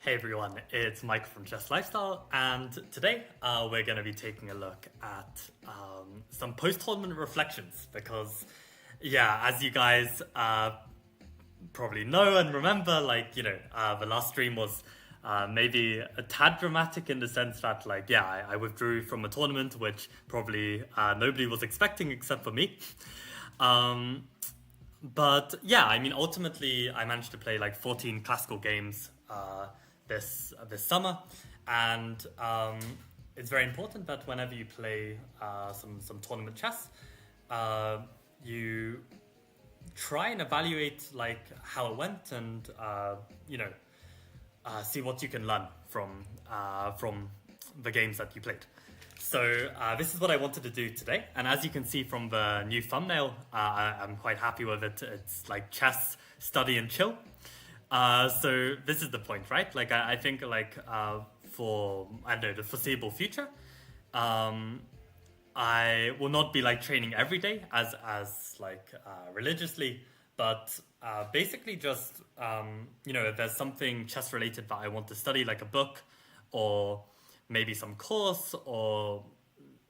Hey everyone, it's Mike from Chess Lifestyle, and today we're going to be taking a look at some post-tournament reflections because, yeah, as you guys probably know and remember, the last stream was maybe a tad dramatic in the sense that, I withdrew from a tournament which probably nobody was expecting except for me. But yeah, I mean, ultimately, I managed to play like 14 classical games this summer, and it's very important that whenever you play some tournament chess, you try and evaluate like how it went, and see what you can learn from the games that you played. So this is what I wanted to do today, and as you can see from the new thumbnail, I'm quite happy with it. It's like chess, study, and chill. So this is the point, right? Like I think for the foreseeable future, I will not be like training every day as religiously, but basically just if there's something chess related that I want to study, like a book or maybe some course, or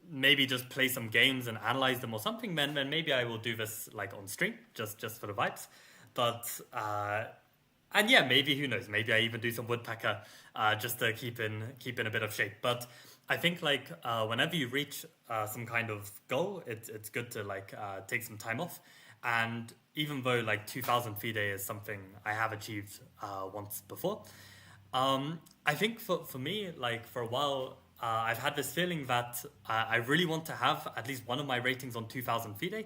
maybe just play some games and analyze them or something, then maybe I will do this like on stream, just for the vibes. But and yeah, maybe, who knows, maybe I even do some woodpecker just to keep in a bit of shape. But I think whenever you reach some kind of goal, it's good to take some time off. And even though 2000 FIDE is something I have achieved once before, I think for me, for a while, I've had this feeling that I really want to have at least one of my ratings on 2000 FIDE,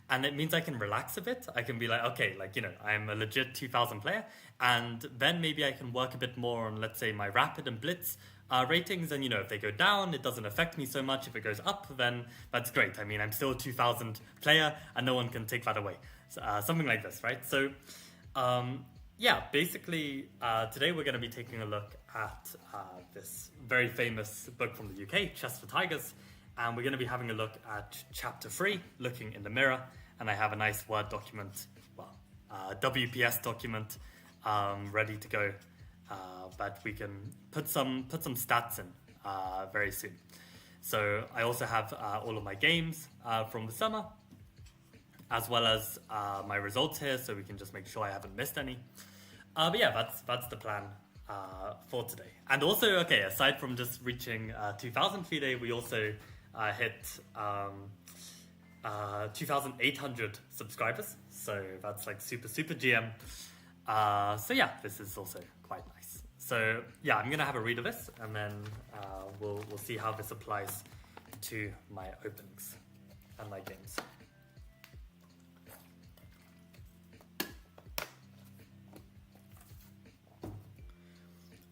and it means I can relax a bit. I can be like, okay, I'm a legit 2000 player, and then maybe I can work a bit more on, let's say, my rapid and blitz ratings, and if they go down, it doesn't affect me so much. If it goes up, then that's great. I mean, I'm still a 2000 player, and no one can take that away. So, something like this, right? So, yeah, basically, today we're going to be taking a look at this very famous book from the UK, Chess for Tigers, and we're going to be having a look at Chapter 3, Looking in the Mirror, and I have a nice Word document, WPS document, ready to go, that we can put some stats in very soon. So I also have all of my games from the summer, as well as my results here, so we can just make sure I haven't missed any. But yeah, that's the plan for today. And also, okay, aside from just reaching 2000 FIDE, we also hit 2,800 subscribers. So that's super GM. So yeah, this is also quite nice. So yeah, I'm gonna have a read of this, and then we'll see how this applies to my openings and my games.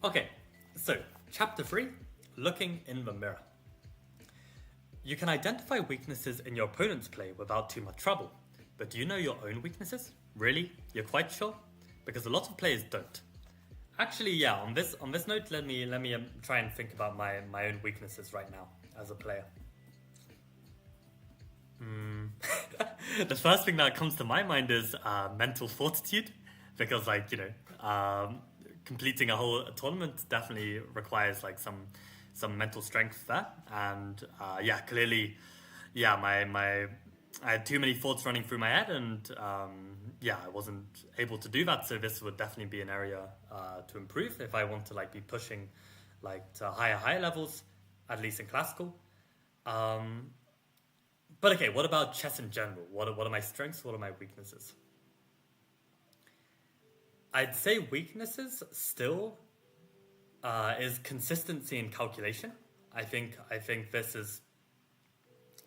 Okay, so Chapter 3, Looking in the Mirror. You can identify weaknesses in your opponent's play without too much trouble, but do you know your own weaknesses? Really? You're quite sure? Because a lot of players don't. Actually, yeah, on this note, let me try and think about my own weaknesses right now as a player. The first thing that comes to my mind is mental fortitude, because completing a whole tournament definitely requires some mental strength there, and clearly, I had too many thoughts running through my head, and I wasn't able to do that. So this would definitely be an area to improve if I want to be pushing to higher levels, at least in classical. But okay, what about chess in general? What are my strengths? What are my weaknesses? I'd say weaknesses still is consistency in calculation. I think this is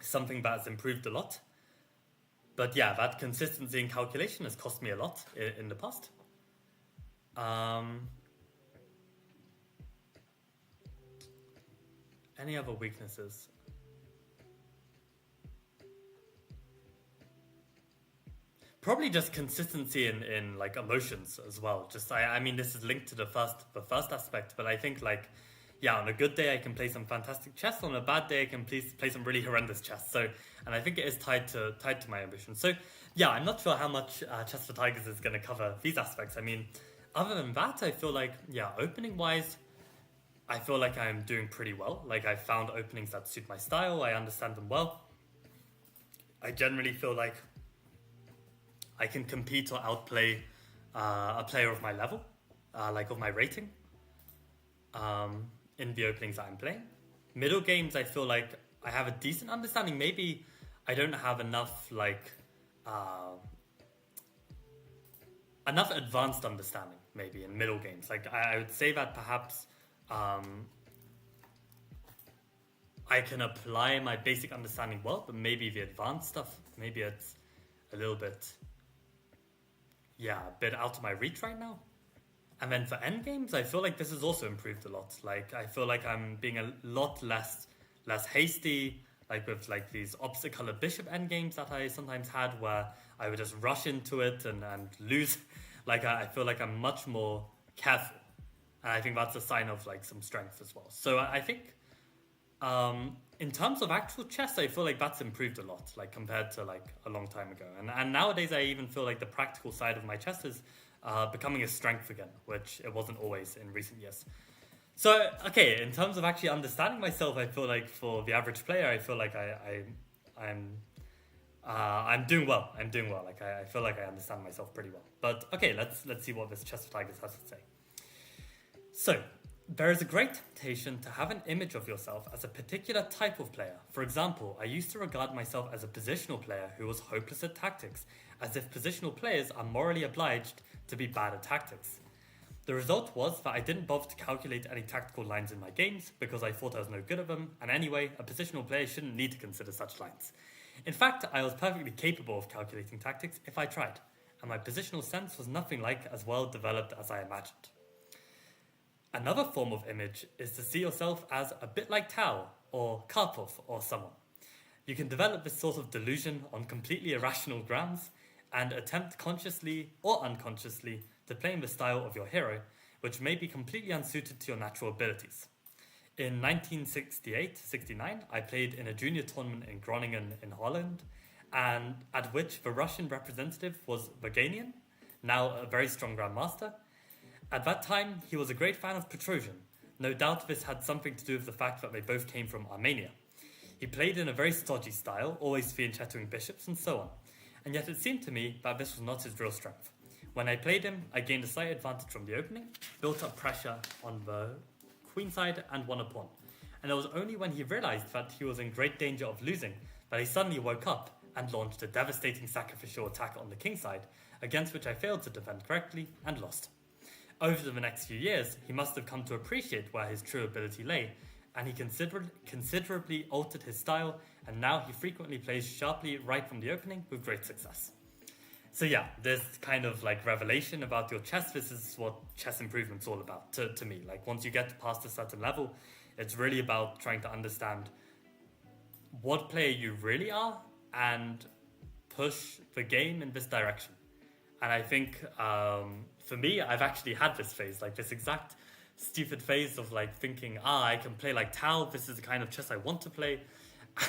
something that's improved a lot. But yeah, that consistency in calculation has cost me a lot in the past. Any other weaknesses? Probably just consistency in emotions as well. Just I mean, this is linked to the first aspect, but I think on a good day I can play some fantastic chess. On a bad day I can play some really horrendous chess. So, and I think it is tied to my ambition. So yeah, I'm not sure how much Chess for Tigers is going to cover these aspects. I mean, other than that, I feel like, yeah, opening wise, I feel like I'm doing pretty well. Like, I found openings that suit my style, I understand them well. I generally feel like I can compete or outplay a player of my level, like of my rating, in the openings that I'm playing. Middle games, I feel like I have a decent understanding. Maybe I don't have enough, like, enough advanced understanding, maybe, in middle games. Like, I would say that perhaps I can apply my basic understanding well, but maybe the advanced stuff, maybe it's a little bit, yeah, a bit out of my reach right now. And then for end games, I feel like this has also improved a lot. Like, I feel like I'm being a lot less hasty, like with like these opposite color bishop end games that I sometimes had, where I would just rush into it and lose. Like, I feel like I'm much more careful, and I think that's a sign of like some strength as well. So I think, in terms of actual chess, I feel like that's improved a lot, like compared to like a long time ago. And nowadays, I even feel like the practical side of my chess is becoming a strength again, which it wasn't always in recent years. So, okay, in terms of actually understanding myself, I feel like for the average player, I feel like I'm doing well. I'm doing well. Like, I feel like I understand myself pretty well. But okay, let's see what this Chess for Tigers has to say. So, there is a great temptation to have an image of yourself as a particular type of player. For example, I used to regard myself as a positional player who was hopeless at tactics, as if positional players are morally obliged to be bad at tactics. The result was that I didn't bother to calculate any tactical lines in my games because I thought I was no good at them, and anyway, a positional player shouldn't need to consider such lines. In fact, I was perfectly capable of calculating tactics if I tried, and my positional sense was nothing like as well developed as I imagined. Another form of image is to see yourself as a bit like Tao or Karpov or someone. You can develop this sort of delusion on completely irrational grounds and attempt consciously or unconsciously to play in the style of your hero, which may be completely unsuited to your natural abilities. In 1968-69, I played in a junior tournament in Groningen in Holland, and at which the Russian representative was Vaganian, now a very strong grandmaster. At that time, he was a great fan of Petrosian. No doubt this had something to do with the fact that they both came from Armenia. He played in a very stodgy style, always fianchettoing bishops and so on. And yet it seemed to me that this was not his real strength. When I played him, I gained a slight advantage from the opening, built up pressure on the queen side and won a pawn. And it was only when he realized that he was in great danger of losing that he suddenly woke up and launched a devastating sacrificial attack on the king side, against which I failed to defend correctly and lost. Over the next few years, he must have come to appreciate where his true ability lay, and he considerably altered his style, and now he frequently plays sharply right from the opening with great success. So yeah, this kind of like revelation about your chess, this is what chess improvement's all about to me. Like, once you get past a certain level, it's really about trying to understand what player you really are and push the game in this direction. And I think, for me, I've actually had this phase, like this exact stupid phase of like thinking, I can play like Tao, this is the kind of chess I want to play,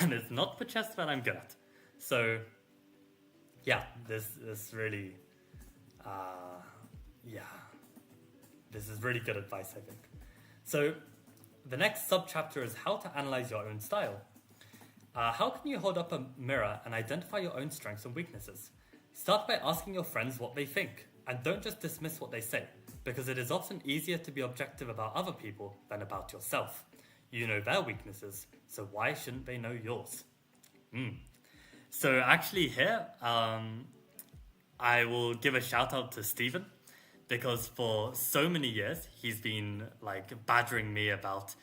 and it's not the chess that I'm good at. So, yeah, this really, this is really good advice, I think. So, the next sub-chapter is how to analyze your own style. How can you hold up a mirror and identify your own strengths and weaknesses? Start by asking your friends what they think, and don't just dismiss what they say, because it is often easier to be objective about other people than about yourself. You know their weaknesses, so why shouldn't they know yours? So actually here, I will give a shout out to Stephen, because for so many years, he's been like badgering me about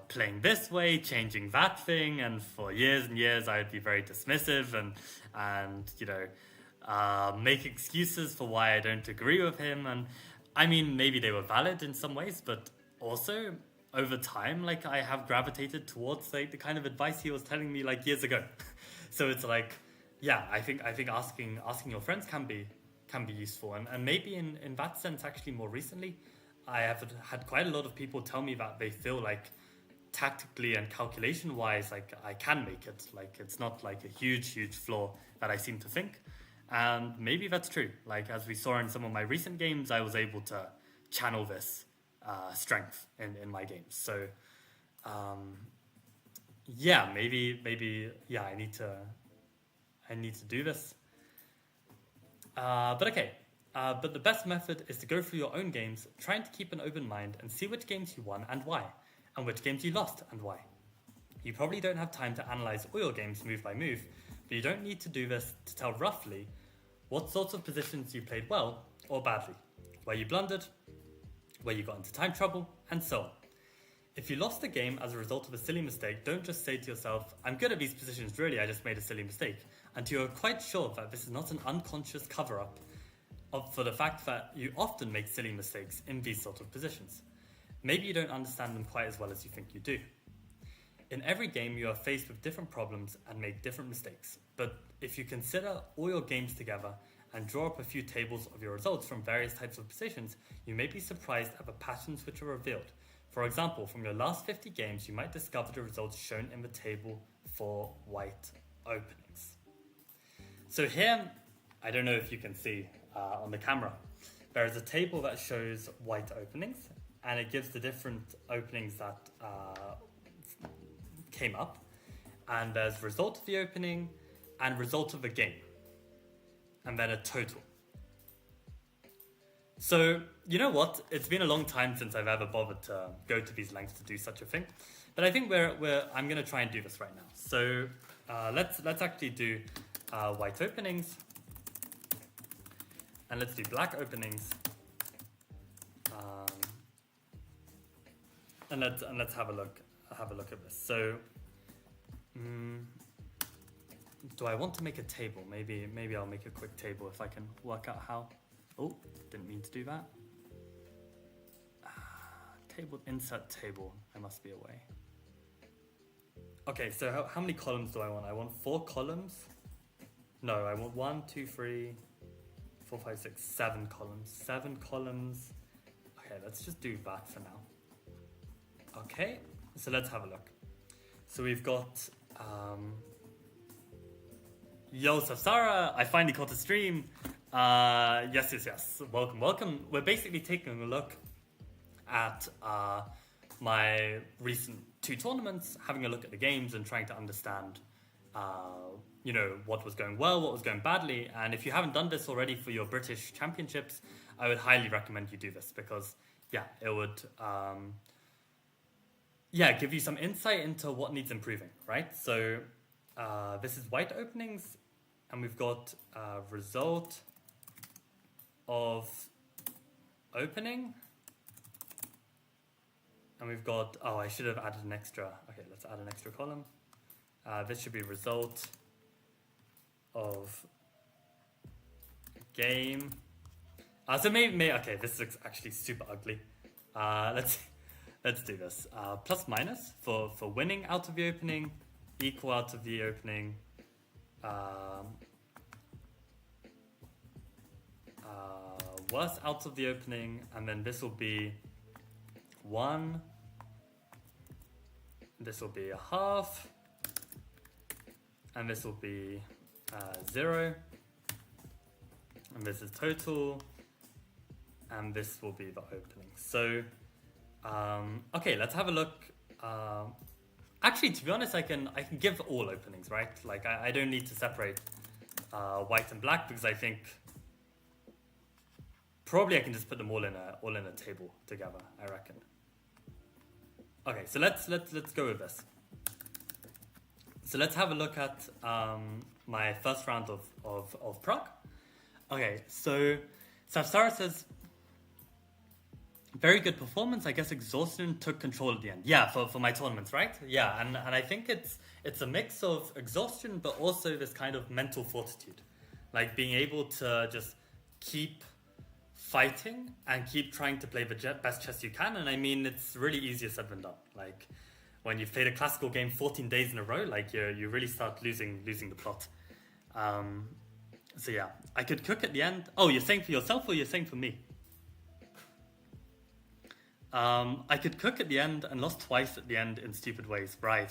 playing this way, changing that thing, and for years and years I would be very dismissive and you know, make excuses for why I don't agree with him. And I mean, maybe they were valid in some ways, but also over time, like, I have gravitated towards like the kind of advice he was telling me like years ago. So it's like, yeah, I think asking your friends can be useful, and maybe in that sense, actually more recently, I have had quite a lot of people tell me that they feel like tactically and calculation wise, like I can make it, like it's not like a huge flaw that I seem to think. And maybe that's true. Like, as we saw in some of my recent games, I was able to channel this strength in my games. So, yeah, maybe, yeah, I need to do this. But okay. But the best method is to go through your own games, trying to keep an open mind and see which games you won and why, and which games you lost and why. You probably don't have time to analyze all your games move by move, but you don't need to do this to tell roughly what sorts of positions you played well or badly, where you blundered, where you got into time trouble, and so on. If you lost the game as a result of a silly mistake, don't just say to yourself, I'm good at these positions, really, I just made a silly mistake, until you're quite sure that this is not an unconscious cover-up for the fact that you often make silly mistakes in these sort of positions. Maybe you don't understand them quite as well as you think you do. In every game, you are faced with different problems and make different mistakes. But if you consider all your games together and draw up a few tables of your results from various types of positions, you may be surprised at the patterns which are revealed. For example, from your last 50 games, you might discover the results shown in the table for white openings. So here, I don't know if you can see on the camera, there is a table that shows white openings, and it gives the different openings that came up, and there's result of the opening and result of the game, and then a total. So, you know what? It's been a long time since I've ever bothered to go to these lengths to do such a thing, but I think I'm going to try and do this right now. So let's actually do white openings, and let's do black openings, and let's have a look at this. So, do I want to make a table? Maybe I'll make a quick table if I can work out how. Oh, didn't mean to do that. Table, insert table. There must be a way. Okay, so how many columns do I want? I want 4 columns. No, I want 1, 2, 3, 4, 5, 6, 7 columns. 7 columns. Okay, let's just do that for now. Okay, so let's have a look. So we've got Yo Safsara, I finally caught a stream. Yes. Welcome. We're basically taking a look at my recent 2 tournaments, having a look at the games and trying to understand what was going well, what was going badly. And if you haven't done this already for your British championships, I would highly recommend you do this, because it would give you some insight into what needs improving, right? So this is white openings, and we've got result of opening, and we've got, I should have added an extra. Okay, let's add an extra column. This should be result of game. So maybe okay, this looks actually super ugly. Let's do this. Plus minus for winning out of the opening, equal out of the opening, worse out of the opening, and then this will be 1, this will be a half, and this will be 0, and this is total, and this will be the opening. So okay, let's have a look. Actually, to be honest, I can give all openings, right? Like I don't need to separate white and black, because I think probably I can just put them all in a table together, I reckon. Okay, so let's go with this. So let's have a look at my first round of Prague. Okay, so Safsara says, very good performance. I guess exhaustion took control at the end. Yeah, for my tournaments, right? Yeah, and I think it's a mix of exhaustion, but also this kind of mental fortitude, like being able to just keep fighting and keep trying to play the best chess you can. And I mean, it's really easier said than done. Like when you've played a classical game 14 days in a row, like you really start losing the plot. So yeah, I could cook at the end. Oh, you're saying for yourself or you're saying for me? I could cook at the end and lost twice at the end in stupid ways. Right.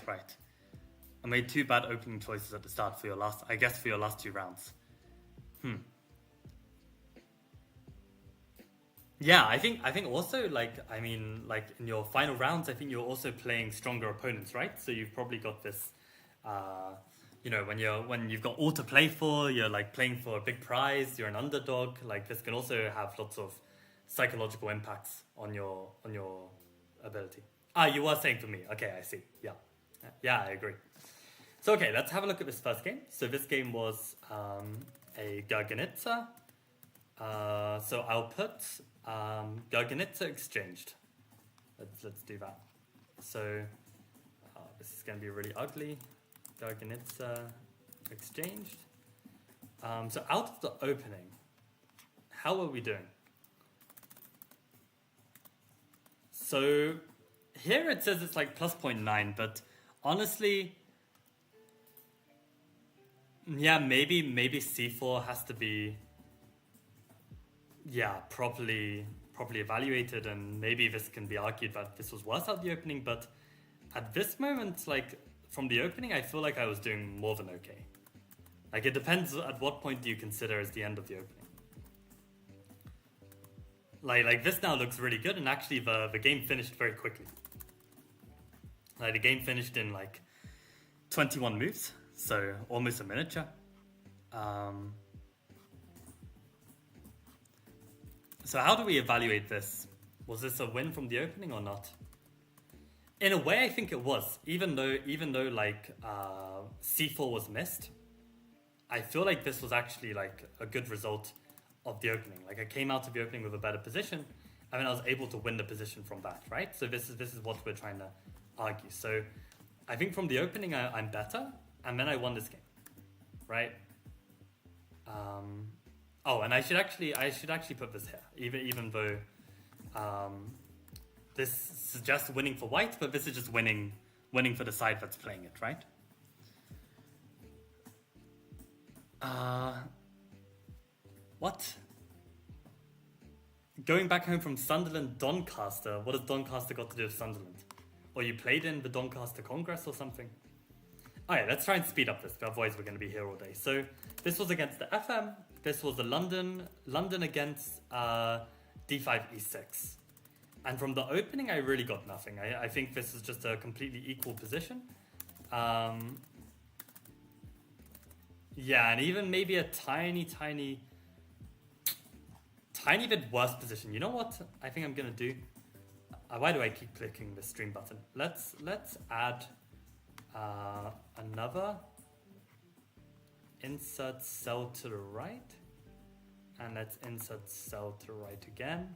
I made 2 bad opening choices at the start for your last 2 rounds. Hmm. Yeah, I think also like I mean like in your final rounds, I think you're also playing stronger opponents, right? So you've probably got this, uh, when you've got all to play for, you're like playing for a big prize, you're an underdog. Like this can also have lots of psychological impacts on your ability. Ah, you were saying for me. Okay, I see. Yeah, yeah, I agree. So okay, let's have a look at this first game. So this game was a Garganitza. So I'll put Garganitza exchanged. Let's do that. So this is going to be really ugly. Garganitza exchanged. So out of the opening, how are we doing? So here it says it's like plus 0.9, but honestly, yeah, maybe C4 has to be properly evaluated, and maybe this can be argued that this was worse at the opening, but at this moment, like from the opening, I feel like I was doing more than okay. Like it depends at what point do you consider as the end of the opening. Like this now looks really good, and actually the game finished very quickly. Like the game finished in like 21 moves, so almost a miniature. So how do we evaluate this? Was this a win from the opening or not? In a way, I think it was. Even though like C4 was missed, I feel like this was actually like a good result of the opening. Like I came out of the opening with a better position, and then I was able to win the position from that, right? So this is what we're trying to argue. So I think from the opening I'm better, and then I won this game, right? Oh, and I should actually put this here, even though this suggests winning for white, but this is just winning for the side that's playing it, right? What? Going back home from Sunderland, Doncaster. What has Doncaster got to do with Sunderland? Or you played in the Doncaster Congress or something? Alright, let's try and speed up this, otherwise we're going to be here all day. So this was against the FM. This was the London against d5 e6. And from the opening, I really got nothing. I think this is just a completely equal position. Yeah, and even maybe a tiny bit worse position. You know what I think I'm going to do? Why do I keep clicking the stream button? Let's add another insert cell to the right, and let's insert cell to the right again,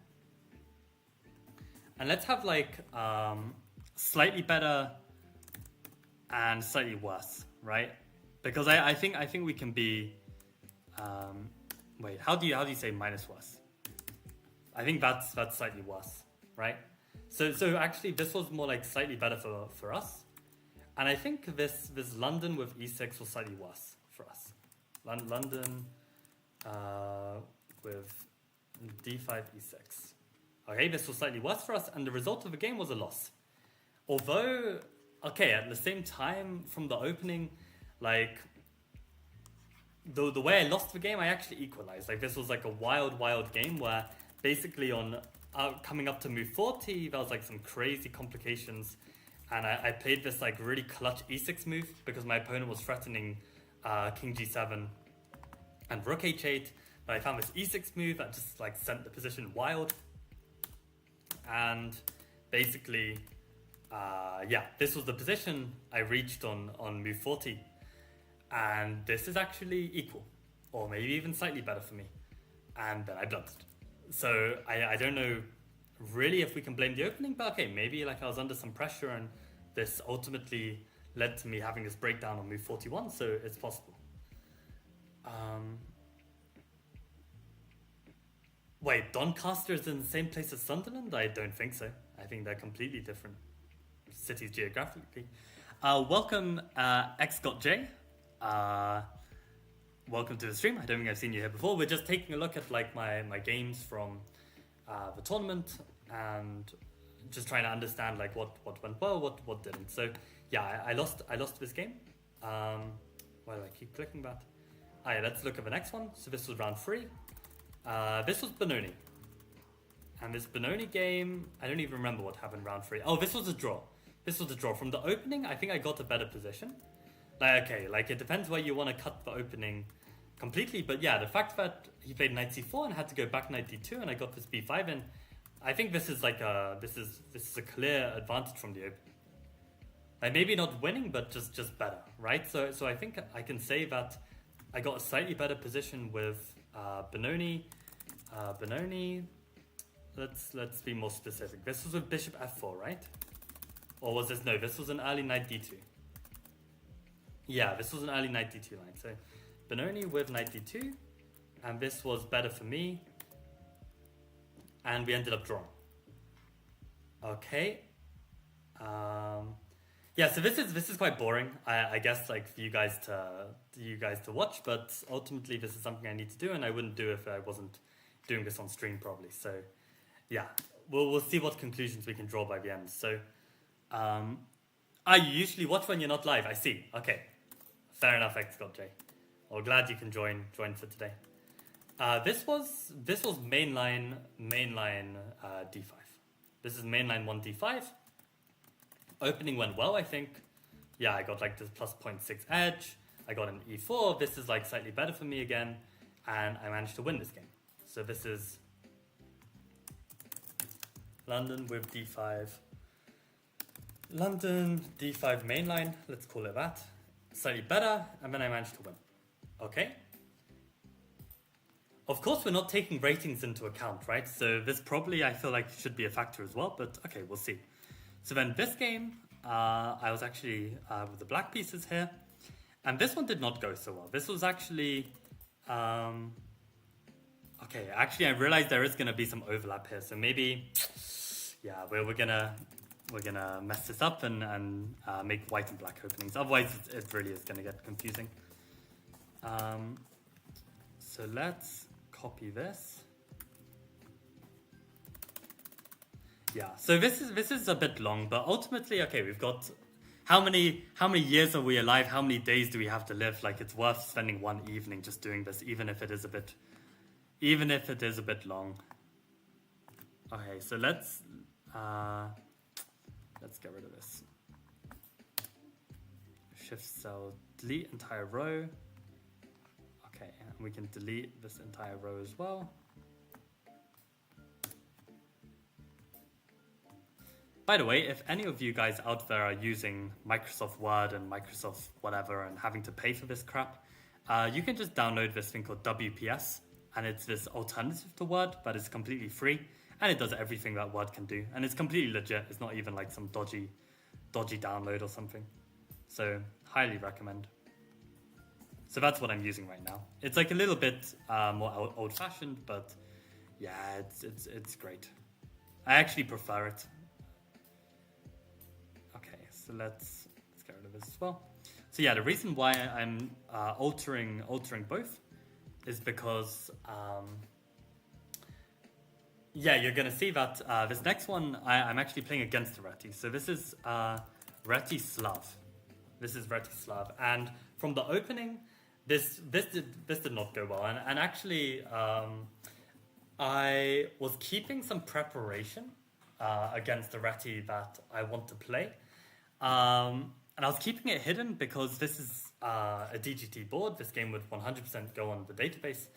and let's have like slightly better and slightly worse, right? Because I think we can be wait, how do you say minus worse? I think that's slightly worse, right? So actually this was more like slightly better for us. And I think this London with e6 was slightly worse for us. London with d5 e6. Okay, this was slightly worse for us, and the result of the game was a loss. Although, okay, at the same time from the opening, like the way I lost the game, I actually equalized. Like this was like a wild game where basically on coming up to move 40, there was like some crazy complications. And I played this like really clutch e6 move because my opponent was threatening king g7 and rook h8. But I found this e6 move that just like sent the position wild. And basically, this was the position I reached on move 40. And this is actually equal, or maybe even slightly better for me. And then I blundered. So I don't know really if we can blame the opening, but okay, maybe like I was under some pressure and this ultimately led to me having this breakdown on move 41, so it's possible. Wait, Doncaster is in the same place as Sunderland? I don't think so. I think they're completely different cities geographically. Welcome, XGotJ. Welcome to the stream. I don't think I've seen you here before. We're just taking a look at like my games from the tournament and just trying to understand like what went well, what didn't. So yeah, I lost this game. Why do I keep clicking that? Alright, let's look at the next one. So this was round 3. This was Benoni. And this Benoni game, I don't even remember what happened round 3. Oh, this was a draw. This was a draw. From the opening, I think I got a better position. Like, okay, like it depends where you want to cut the opening completely. But yeah, the fact that he played knight c4 and had to go back knight d2 and I got this b5 in, I think this is like this is a clear advantage from the opening. Like maybe not winning, but just better, right? So I think I can say that I got a slightly better position with Benoni. Benoni. Let's be more specific. This was with bishop f4, right? Or was this, no, this was an early knight d2. Yeah, this was an early knight d2 line. So Benoni with knight d2, and this was better for me. And we ended up drawing. Okay. Yeah, so this is quite boring, I guess, like for you guys to watch, but ultimately this is something I need to do, and I wouldn't do if I wasn't doing this on stream probably. So yeah, we'll see what conclusions we can draw by the end. So you usually watch when you're not live. I see. Okay, fair enough, Xcott J. Well, glad you can join for today. This was mainline d5. This is mainline 1 d5. Opening went well, I think. Yeah, I got like this plus 0.6 edge. I got an e4. This is like slightly better for me again, and I managed to win this game. So this is London with d5. London d5 mainline, let's call it that. Slightly better, and then I managed to win. Okay. Of course, we're not taking ratings into account, right? So this probably, I feel like, should be a factor as well, but okay, we'll see. So then this game, I was actually with the black pieces here, and this one did not go so well. This was actually, okay, actually I realized there is going to be some overlap here, so maybe, yeah, we're gonna mess this up and make white and black openings. Otherwise, it really is going to get confusing. So let's copy this. Yeah, so this is a bit long, but ultimately, okay, we've got how many years are we alive? How many days do we have to live? Like, it's worth spending one evening just doing this, even if it is a bit long. Okay, so let's get rid of this. Shift cell, delete entire row. Okay, and we can delete this entire row as well. By the way, if any of you guys out there are using Microsoft Word and Microsoft whatever and having to pay for this crap, you can just download this thing called WPS, and it's this alternative to Word, but it's completely free, and it does everything that Word can do, and it's completely legit. It's not even like some dodgy download or something. So, highly recommend. So that's what I'm using right now. It's like a little bit more old-fashioned, but yeah, it's great. I actually prefer it. So let's get rid of this as well. So yeah, the reason why I'm altering both is because yeah, you're gonna see that this next one I'm actually playing against the Reti. So this is Reti Slav. This is Reti Slav, and from the opening, this did not go well, and actually I was keeping some preparation against the Reti that I want to play. And I was keeping it hidden because this is a DGT board. This game would 100% go on the database.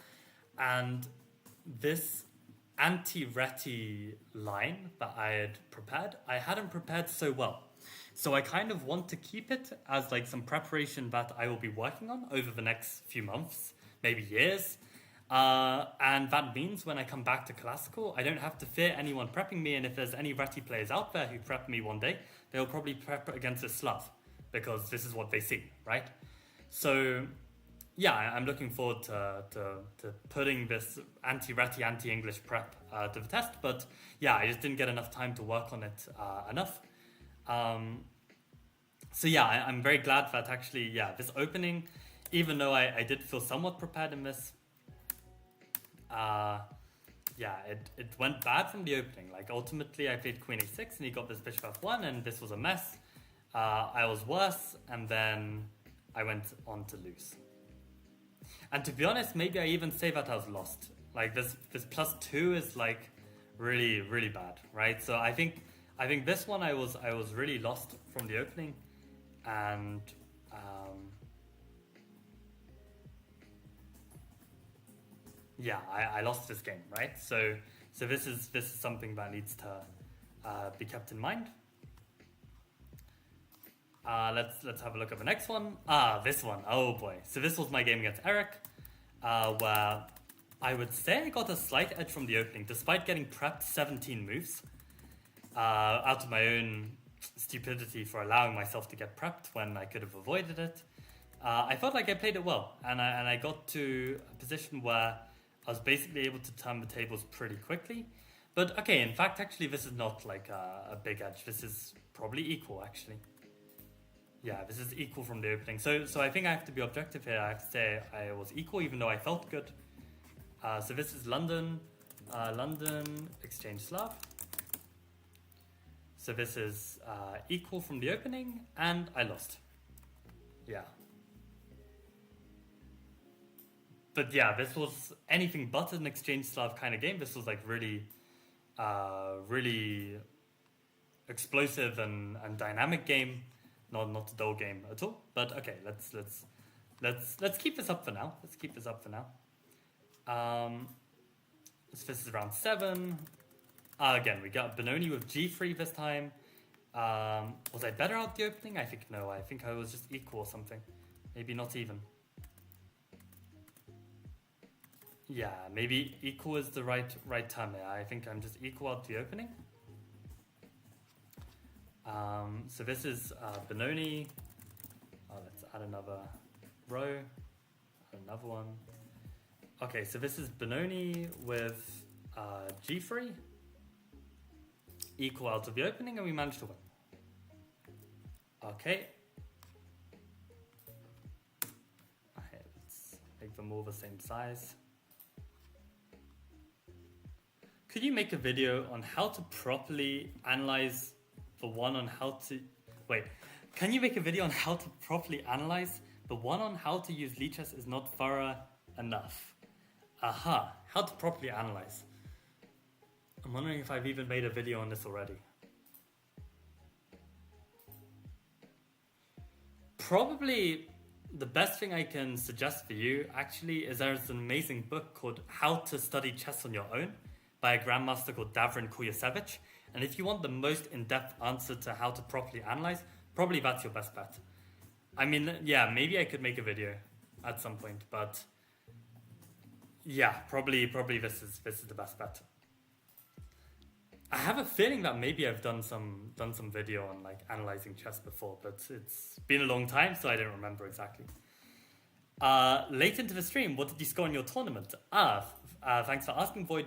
And this anti-Reti line that I had prepared, I hadn't prepared so well. So I kind of want to keep it as like some preparation that I will be working on over the next few months, maybe years. And that means when I come back to Classical, I don't have to fear anyone prepping me. And if there's any Reti players out there who prep me one day, they'll probably prep against a Slav because this is what they see, right? So, yeah, I'm looking forward to putting this anti-Reti, anti-English prep to the test. But yeah, I just didn't get enough time to work on it enough. So yeah, I'm very glad that actually, yeah, this opening, even though I did feel somewhat prepared in this, yeah, it went bad from the opening. Like, ultimately, I played Queen a6, and he got this Bishop f1, and this was a mess. I was worse, and then I went on to lose. And to be honest, maybe I even say that I was lost. Like this +2 is like really really bad, right? So I think this one I was really lost from the opening, and yeah, I lost this game, right? So this is something that needs to be kept in mind. Let's have a look at the next one. This one. Oh boy. So this was my game against Eric, where I would say I got a slight edge from the opening, despite getting prepped 17 moves out of my own stupidity for allowing myself to get prepped when I could have avoided it. I felt like I played it well, and I got to a position where I was basically able to turn the tables pretty quickly. But okay, in fact, actually, this is not like a big edge. This is probably equal, actually. Yeah, this is equal from the opening. So I think I have to be objective here. I have to say I was equal, even though I felt good. So this is London, London, Exchange Slav. So this is equal from the opening, and I lost. Yeah. But yeah, this was anything but an Exchange Slav kind of game. This was like really, really explosive and dynamic game. Not a dull game at all. But okay, let's keep this up for now. Let's keep this up for now. So this is round 7. Again, we got Benoni with G3 this time. Was I better out the opening? I think no. I think I was just equal or something. Maybe not even. Yeah, maybe equal is the right term here. I think I'm just equal out the opening. So this is Benoni. Let's add another row. Add another one. Okay, so this is Benoni with G3. Equal out of the opening, and we managed to win. Okay. Okay, let's make them all the same size. Could you make a video on how to properly analyze the one on how to... Wait, can you make a video on how to properly analyze the one on how to use leeches is not thorough enough? Aha, how to properly analyze. I'm wondering if I've even made a video on this already. Probably the best thing I can suggest for you actually is there's an amazing book called How to Study Chess on Your Own by a grandmaster called Davrin Kujasevich. And if you want the most in-depth answer to how to properly analyze, probably that's your best bet. I mean, yeah, maybe I could make a video at some point, but yeah, probably this is the best bet. I have a feeling that maybe I've done some video on like analyzing chess before, but it's been a long time, so I don't remember exactly. Late into the stream, what did you score in your tournament? Thanks for asking, Void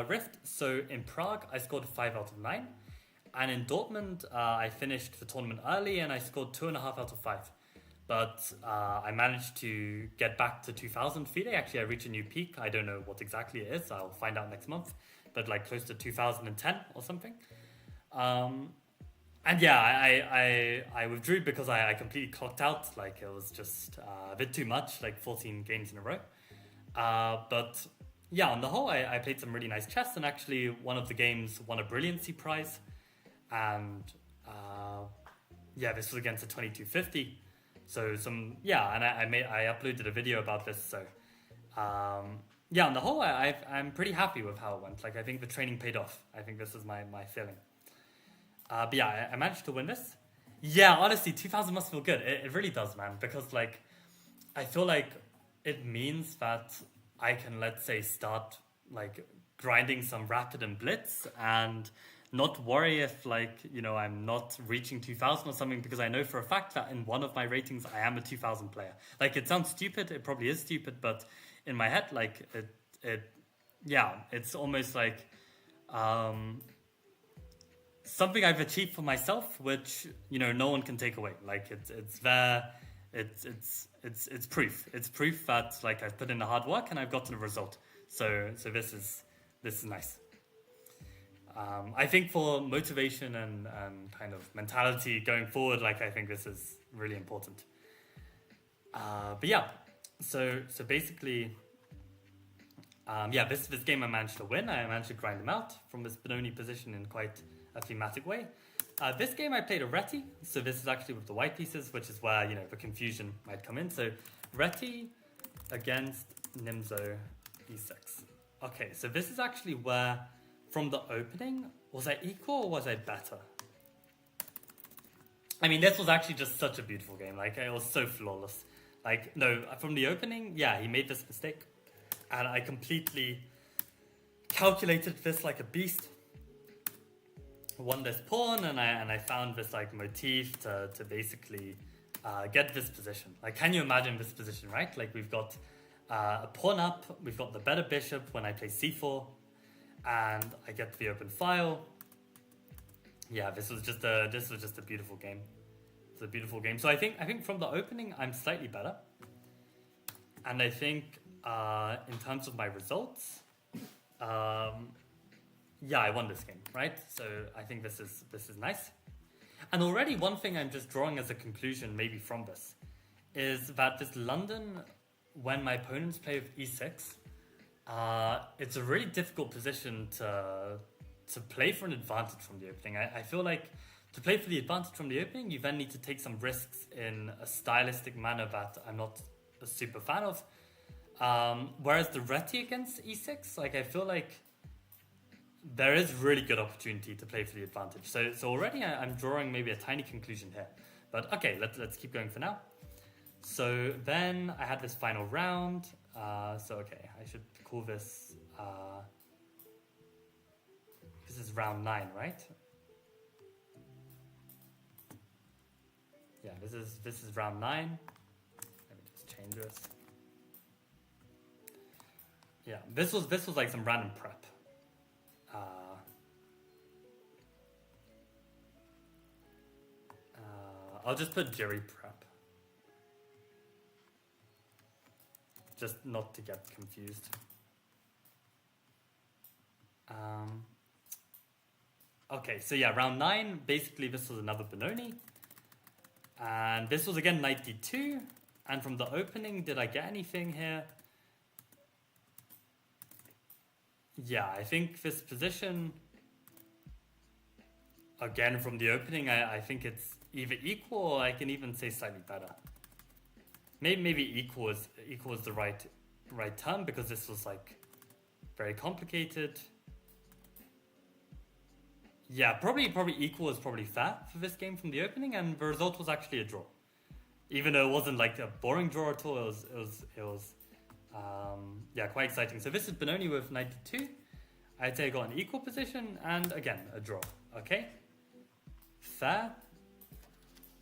Rift. So in Prague, I scored 5 out of 9. And in Dortmund, I finished the tournament early and I scored 2.5 out of 5. But I managed to get back to 2000 FIDE. Actually, I reached a new peak. I don't know what exactly it is. I'll find out next month. But like close to 2010 or something. And yeah, I withdrew because I completely clocked out. Like it was just a bit too much, like 14 games in a row. But yeah, on the whole, I played some really nice chess, and actually one of the games won a brilliancy prize. And yeah, this was against a 2250. So and I uploaded a video about this. So yeah, on the whole, I'm pretty happy with how it went. Like I think the training paid off. I think this is my feeling. But yeah, I managed to win this. Yeah, honestly, 2000 must feel good. It really does, man. Because like, I feel like it means that I can, let's say, start like grinding some rapid and blitz and not worry if like, you know, I'm not reaching 2000 or something, because I know for a fact that in one of my ratings, I am a 2000 player. Like it sounds stupid. It probably is stupid, but in my head, like yeah, it's almost like, something I've achieved for myself, which, you know, no one can take away. Like it's there. It's proof. It's proof that like I've put in the hard work and I've gotten a result. So this is nice. I think for motivation and kind of mentality going forward, like I think this is really important. But yeah, So basically, yeah, this game I managed to win. I managed to grind him out from this Benoni position in quite a thematic way. This game I played a Reti, so this is actually with the white pieces, which is where, you know, the confusion might come in. So Reti against Nimzo e6. Okay, so this is actually where, from the opening, was I equal or was I better? I mean, this was actually just such a beautiful game. Like, it was so flawless. Like, no, from the opening, yeah, he made this mistake. And I completely calculated this like a beast. Won this pawn, and I found this like motif to basically get this position. Like, can you imagine this position, right? Like, we've got a pawn up, we've got the better bishop when I play c4, and I get the open file. Yeah, this was just a beautiful game. It's a beautiful game. So I think from the opening I'm slightly better, and I think in terms of my results, yeah, I won this game, right? So I think this is nice. And already one thing I'm just drawing as a conclusion, maybe from this, is that this London, when my opponents play with e6, it's a really difficult position to play for an advantage from the opening. I feel like to play for the advantage from the opening, you then need to take some risks in a stylistic manner that I'm not a super fan of. Whereas the Reti against e6, like, I feel like there is really good opportunity to play for the advantage. So already I'm drawing maybe a tiny conclusion here. But okay, let's keep going for now. So then I had this final round. So okay, I should call this... this is round 9, right? Yeah, this is round 9. Let me just change this. Yeah, this was like some random prep. I'll just put Jerry prep, just not to get confused. Okay, so yeah, round 9. Basically, this was another Benoni, and this was again knight d2. And from the opening, did I get anything here? Yeah, I think this position, again from the opening, I think it's either equal, or I can even say slightly better. Maybe equal is the right term, because this was like very complicated. Yeah, probably equal is probably fair for this game from the opening, and the result was actually a draw. Even though it wasn't like a boring draw at all, it was yeah, quite exciting. So this is Benoni with knight d2. I'd say I got an equal position, and again a draw. Okay, fair.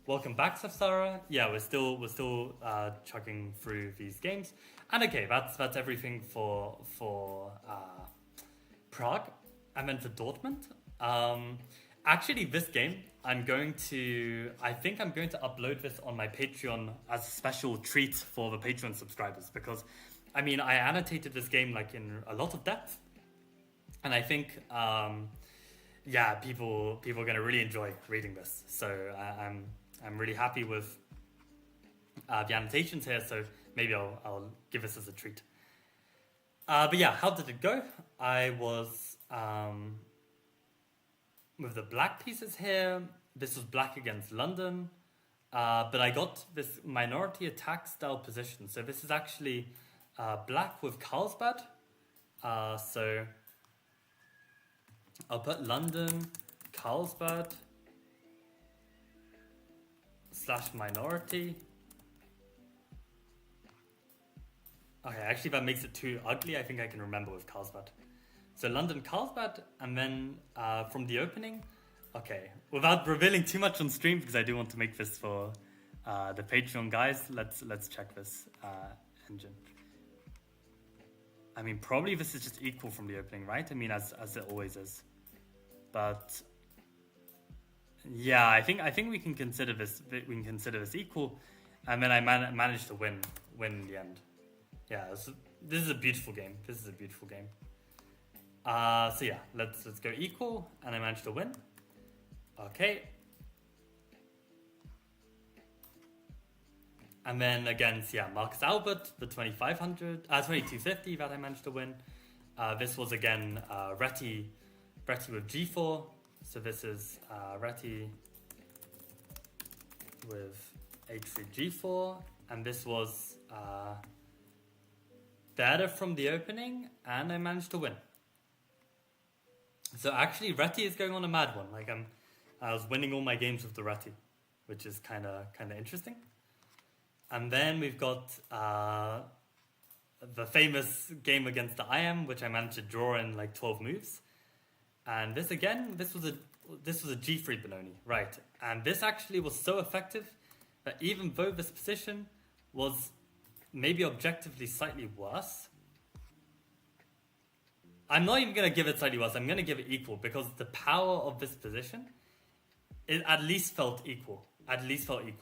Welcome back, Safsara. Yeah, we're still chugging through these games, and okay, that's everything for Prague, and then for Dortmund. Actually, this game I think I'm going to upload this on my Patreon as a special treat for the Patreon subscribers, because I mean, I annotated this game like in a lot of depth, and I think yeah, people are going to really enjoy reading this. So I'm really happy with the annotations here, so maybe I'll give this as a treat. But yeah, how did it go? I was with the black pieces here. This was black against London, but I got this minority attack style position. So this is actually black with Carlsbad. So I'll put London, Carlsbad, / minority. Okay, actually that makes it too ugly. I think I can remember with Carlsbad. So London, Carlsbad, and then from the opening, okay, without revealing too much on stream, because I do want to make this for the Patreon guys, let's check this engine. I mean, probably this is just equal from the opening, right? I mean, as it always is. But yeah, I think we can consider this equal, and then I managed to win in the end. Yeah, this is a beautiful game. So yeah, let's go equal, and I managed to win. Okay. And then against, Marcus Albert, the 2250 that I managed to win. This was again Reti with g4. So this is Reti with h3 g4. And this was better from the opening, and I managed to win. So actually, Reti is going on a mad one. Like I was winning all my games with the Reti, which is kind of interesting. And then we've got the famous game against the IM, which I managed to draw in like 12 moves. And this again, this was a G3 Benoni, right? And this actually was so effective that even though this position was maybe objectively slightly worse, I'm not even going to give it slightly worse. I'm going to give it equal, because the power of this position, it at least felt equal.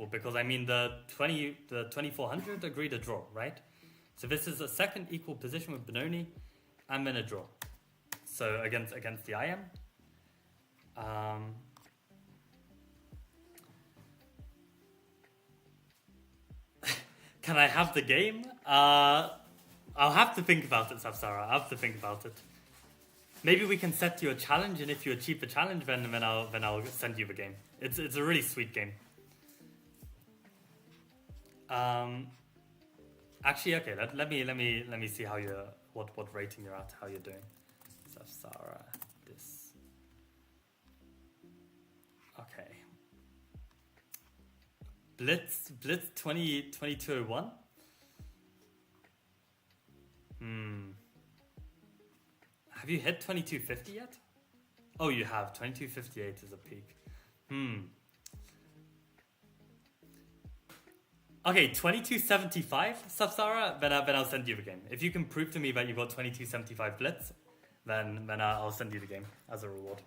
Because I mean the 2400 agreed a draw, right? So this is a second equal position with Benoni, and then a draw. So against the IM. Can I have the game? I'll have to think about it, Sapsara. I'll have to think about it. Maybe we can set you a challenge, and if you achieve the challenge, then I'll send you the game. It's a really sweet game. Actually, okay. Let me see how you're what rating you're at, how you're doing. Sapsara, this. Okay. Blitz 2201. Have you hit 2250 yet? Oh, you have. 2258 is a peak. Okay, 2275, Sapsara, then I'll send you the game. If you can prove to me that you've got 2275 Blitz, then I'll send you the game as a reward.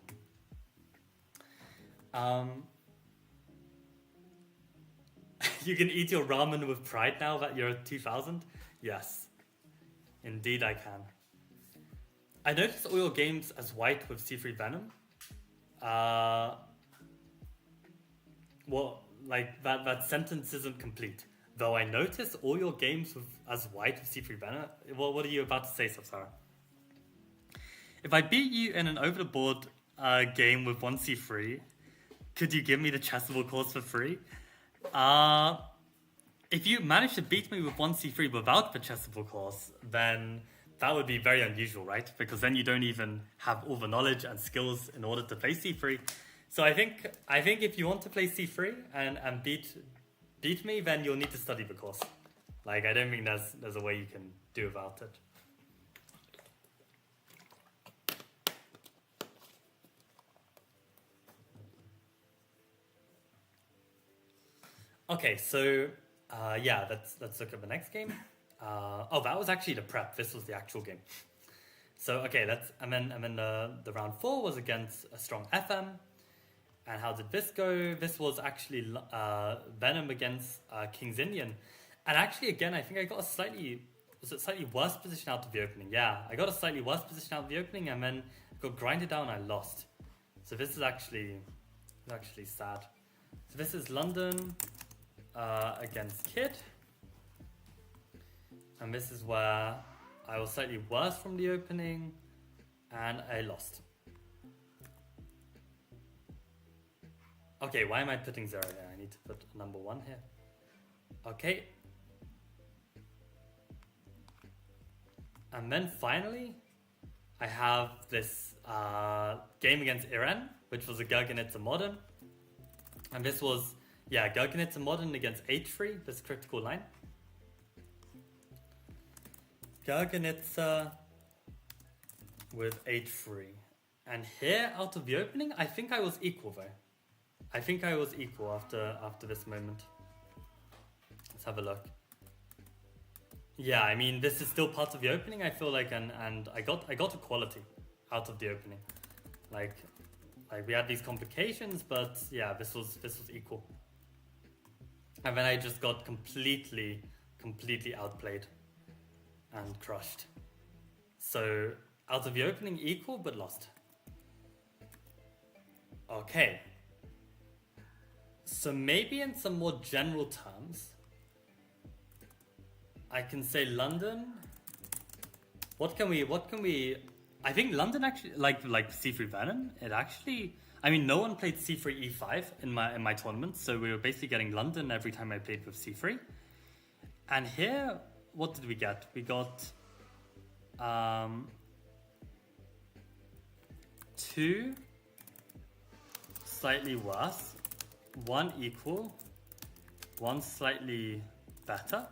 You can eat your ramen with pride now that you're at 2000? Yes. Indeed I can. I noticed all your games as white with C3 Venom. Well, like that sentence isn't complete. Though I noticed all your games as white with C3 Venom. Well, what are you about to say, Sapsara? If I beat you in an over-the-board game with 1C3, could you give me the chessable course for free? If you manage to beat me with 1C3 without the chessable course, then that would be very unusual, right? Because then you don't even have all the knowledge and skills in order to play C3. So I think if you want to play C3 and beat me, then you'll need to study the course. Like, I don't think there's a way you can do without it. Okay, so let's look at the next game. That was actually the prep. This was the actual game. So okay, and then the round 4 was against a strong FM. And how did this go? This was actually Venom against King's Indian. And actually, again, I think I got a slightly worse position out of the opening. Yeah, I got a slightly worse position out of the opening, and then got grinded down and I lost. So this is actually sad. So this is London against Kid. And this is where I was slightly worse from the opening, and I lost. Okay, why am I putting 0 here? I need to put number 1 here. Okay. And then finally, I have this game against Iran, which was a Gurgenitsa Modern. And this was, Gurgenitsa Modern against H3, this critical line. Gurgenitsa with H3. And here, out of the opening, I think I was equal though. I think I was equal after this moment. Let's have a look. Yeah, I mean, this is still part of the opening, I feel like, and I got equality out of the opening. Like we had these complications, but yeah, this was equal. And then I just got completely outplayed and crushed. So out of the opening, equal but lost. Okay. So maybe in some more general terms, I can say London. What can we? I think London actually, like c3 Venom. It actually, I mean, no one played c3 e5 in my tournament, so we were basically getting London every time I played with c3. And here, what did we get? We got two slightly worse, one equal, one slightly better.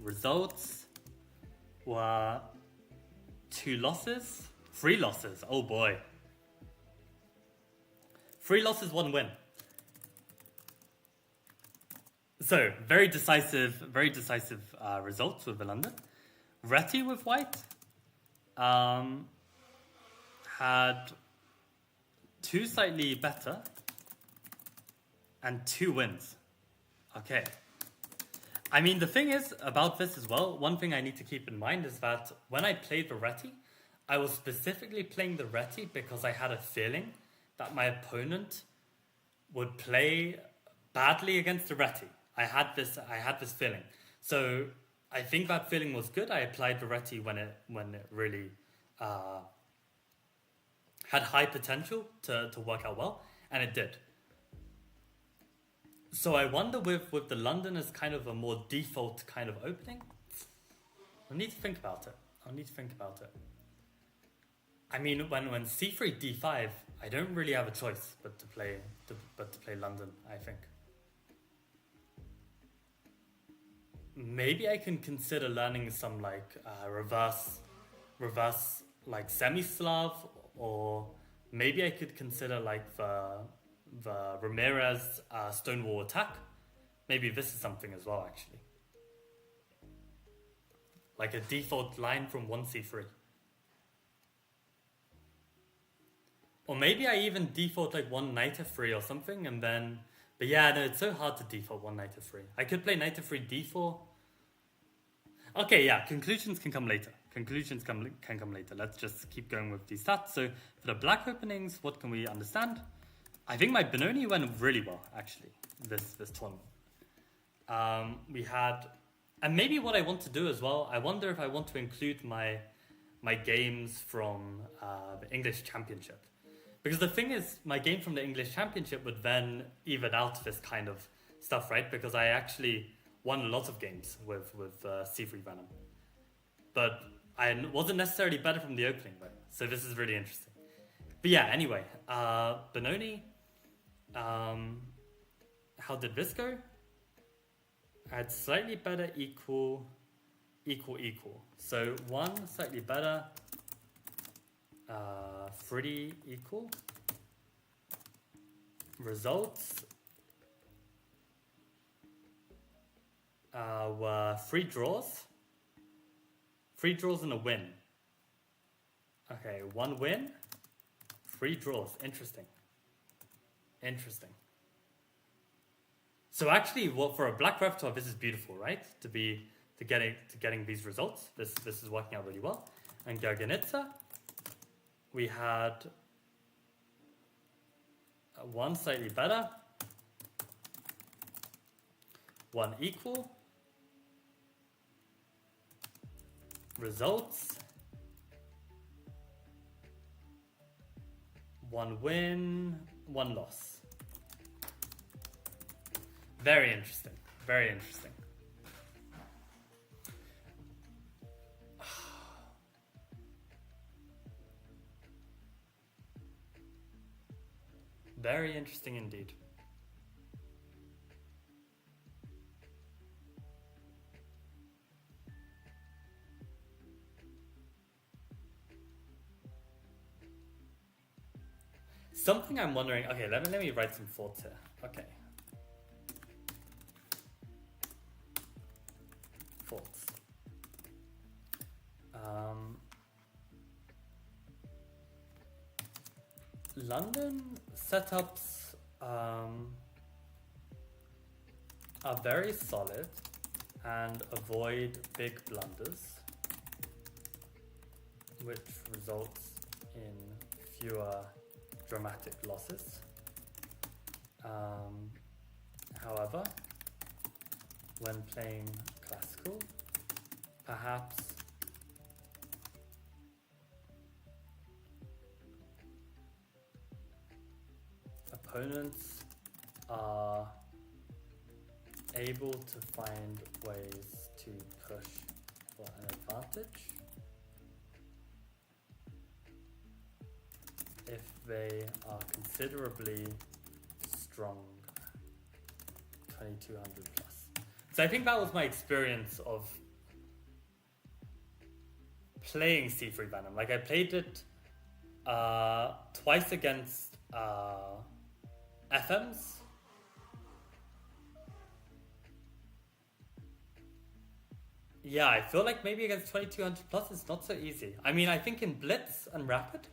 Results were 2 losses, 3 losses. Oh boy. 3 losses, 1 win. So very decisive results with the London. Reti with white had 2 slightly better and 2 wins. Okay. I mean, the thing is about this as well, one thing I need to keep in mind is that when I played the Reti, I was specifically playing the Reti because I had a feeling that my opponent would play badly against the Reti. I had this feeling. So I think that feeling was good. I applied the Reti when it really had high potential to work out well, and it did. So I wonder with the London as kind of a more default kind of opening, I need to think about it. I mean, when c3 d5, I don't really have a choice but to play London, I think. Maybe I can consider learning some like reverse like semi-Slav, or maybe I could consider like the Ramirez Stonewall attack. Maybe this is something as well, actually. Like a default line from 1c3. Or maybe I even default like 1 knight f3 or something, and then... But yeah, no, it's so hard to default 1 knight f3. I could play knight f3 d4. Okay, yeah, conclusions can come later. Can come later. Let's just keep going with these stats. So for the black openings, what can we understand? I think my Benoni went really well, actually, this tournament. We had... And maybe what I want to do as well, I wonder if I want to include my games from the English Championship. Because the thing is, my game from the English Championship would then even out this kind of stuff, right? Because I actually won a lot of games with c3 Venom. But I wasn't necessarily better from the opening, right? So this is really interesting. But yeah, anyway, Benoni, how did this go? I had slightly better, equal. So 1 slightly better, 3 equal. Results were 3 draws. 3 draws and a win. Okay, 1 win, 3 draws. Interesting. So actually, for a black repertoire, this is beautiful, right? To getting these results. This is working out really well. And Garganitsa, we had 1 slightly better, 1 equal. Results, 1 win, 1 loss. Very interesting. Very interesting. Very interesting indeed. Something I'm wondering. Okay, let me write some thoughts here. Okay. Thoughts. London setups are very solid and avoid big blunders, which results in fewer dramatic losses. However, when playing classical. Perhaps opponents are able to find ways to push for an advantage if they are considerably strong. 2200 plus. So I think that was my experience of playing C3 Venom. Like I played it twice against FMs. Yeah, I feel like maybe against 2200 plus it's not so easy. I mean, I think in Blitz and Rapid,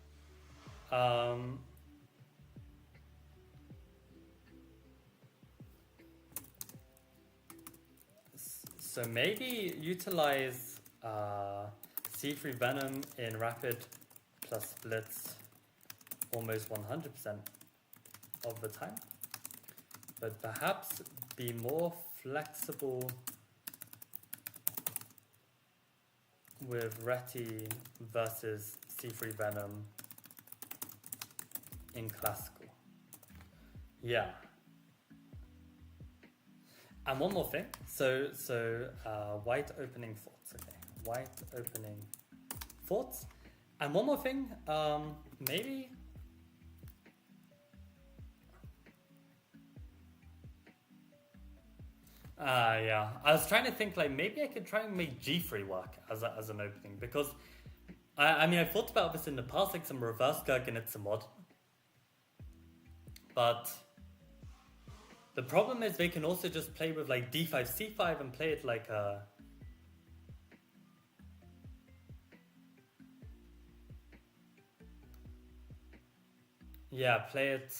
so maybe utilize C3 Venom in Rapid plus Blitz almost 100% of the time, but perhaps be more flexible with Reti versus C3 Venom in classical. Yeah. And one more thing. So white opening forts. Okay. White opening forts. And one more thing. Maybe. Yeah. I was trying to think like maybe I could try and make G3 work as an opening, because I mean I thought about this in the past, like some reverse Gurk and it's a mod. But the problem is they can also just play with like D5, C5 and play it like a... Yeah, play it...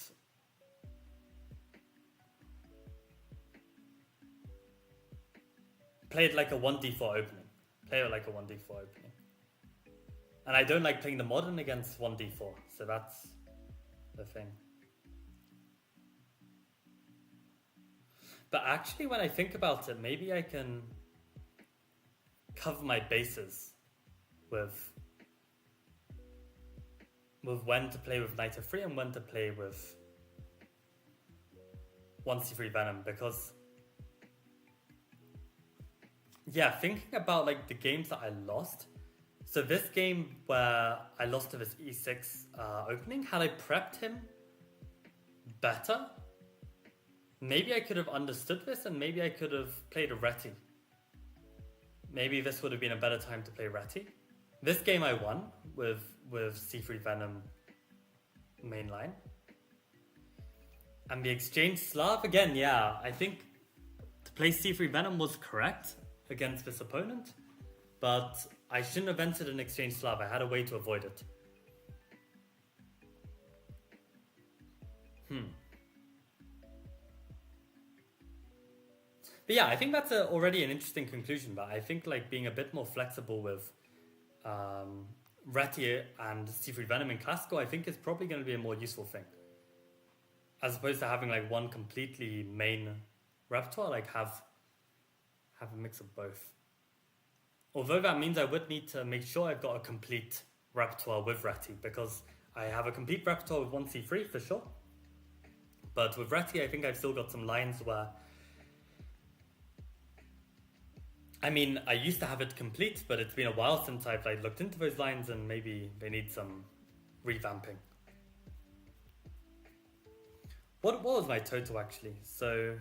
Play it like a 1d4 opening. Play it like a 1d4 opening. And I don't like playing the modern against 1d4, so that's the thing. But actually, when I think about it, maybe I can cover my bases with when to play with Knight f3 and when to play with 1c3 Venom, because yeah, thinking about like the games that I lost. So this game where I lost to this e6 opening, had I prepped him better, maybe I could have understood this and maybe I could have played a Reti. Maybe this would have been a better time to play Reti. This game I won with C3 Venom mainline. And the exchange Slav again, yeah, I think to play C3 Venom was correct against this opponent, but I shouldn't have entered an exchange Slav. I had a way to avoid it. But yeah, I think that's already an interesting conclusion. But I think like being a bit more flexible with Reti and C3 Venom in classical, I think is probably going to be a more useful thing, as opposed to having like one completely main repertoire. Like have a mix of both. Although that means I would need to make sure I've got a complete repertoire with Reti, because I have a complete repertoire with 1c3 for sure. But with Reti, I think I've still got some lines where... I mean, I used to have it complete, but it's been a while since I've like looked into those lines and maybe they need some revamping. What was my total actually? So...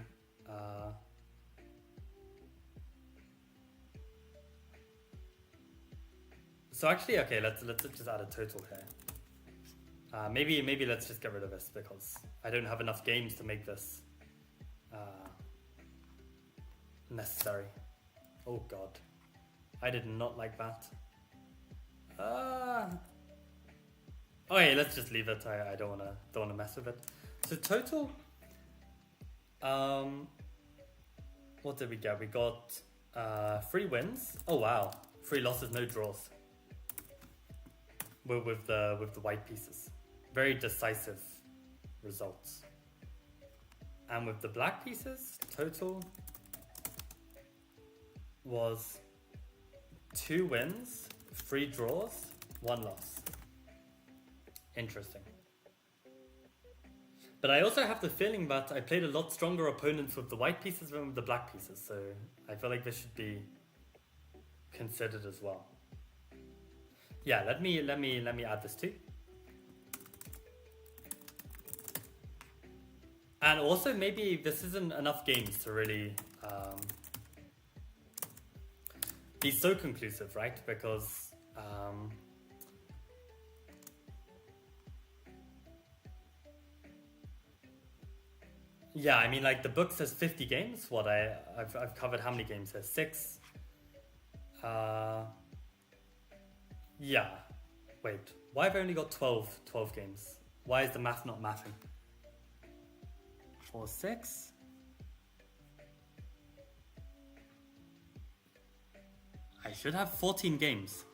So actually, okay, let's just add a total here. Maybe let's just get rid of this because I don't have enough games to make this necessary. Oh god, I did not like that. Okay, let's just leave it. I don't wanna mess with it. So total, what did we get? We got 3 wins. Oh wow, 3 losses, no draws. With the white pieces, very decisive results. And with the black pieces, total was 2 wins, 3 draws, 1 loss. Interesting. But I also have the feeling that I played a lot stronger opponents with the white pieces than with the black pieces, so I feel like this should be considered as well. Yeah, let me add this too. And also maybe this isn't enough games to really be so conclusive, right? Because yeah, I mean, like the book says 50 games. What I've covered how many games? There's 6. Yeah. Wait, why have I only got 12 games? Why is the math not mathing? 4, 6. I should have 14 games.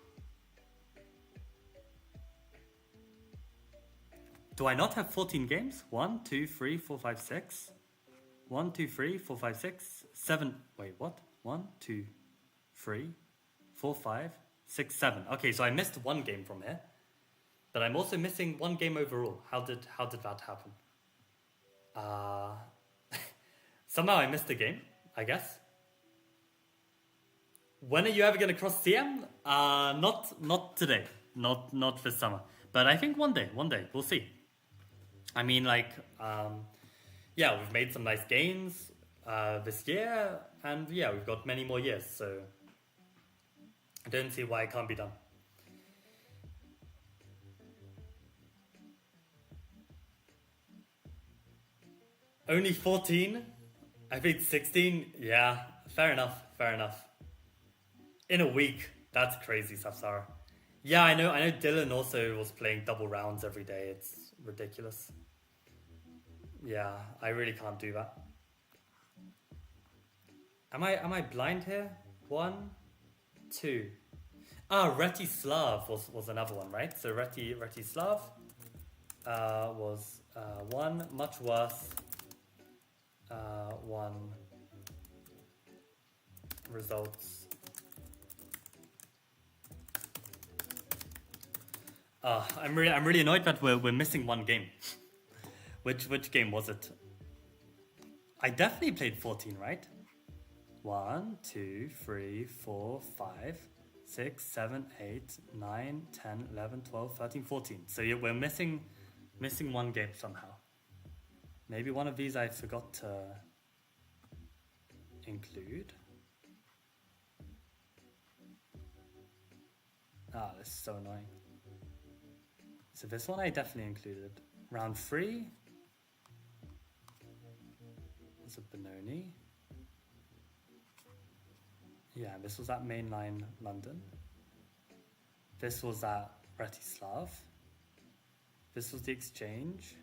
Do I not have 14 games? 1, 2, 3, 4, 5, 6. 1, 2, 3, 4, 5, 6, 7. Wait, what? 1, 2, 3, 4, 5, 6, 7. Okay, so I missed 1 game from here. But I'm also missing 1 game overall. How did that happen? Somehow I missed a game, I guess. When are you ever gonna cross CM? Not today. Not this summer. But I think one day, we'll see. I mean, like, yeah, we've made some nice gains this year, and yeah, we've got many more years, so I don't see why it can't be done. Only 14? I played 16? Yeah, fair enough. In a week, that's crazy, Safsara. Yeah, I know Dylan also was playing double rounds every day. It's ridiculous. Yeah, I really can't do that. Am I blind here? 1, 2. Reti Slav was another one, right? So Reti Slav was 1, much worse. 1 results. I'm really annoyed that we're missing 1 game. Which game was it? I definitely played 14, right? 1, 2, 3, 4, 5, 6, 7, 8, 9, 10, 11, 12, 13, 14. So yeah, we're missing 1 game somehow. Maybe one of these I forgot to include. This is so annoying. So this one I definitely included. Round 3 was a Benoni. Yeah, this was at Mainline London. This was at Bratislav. This was the Exchange.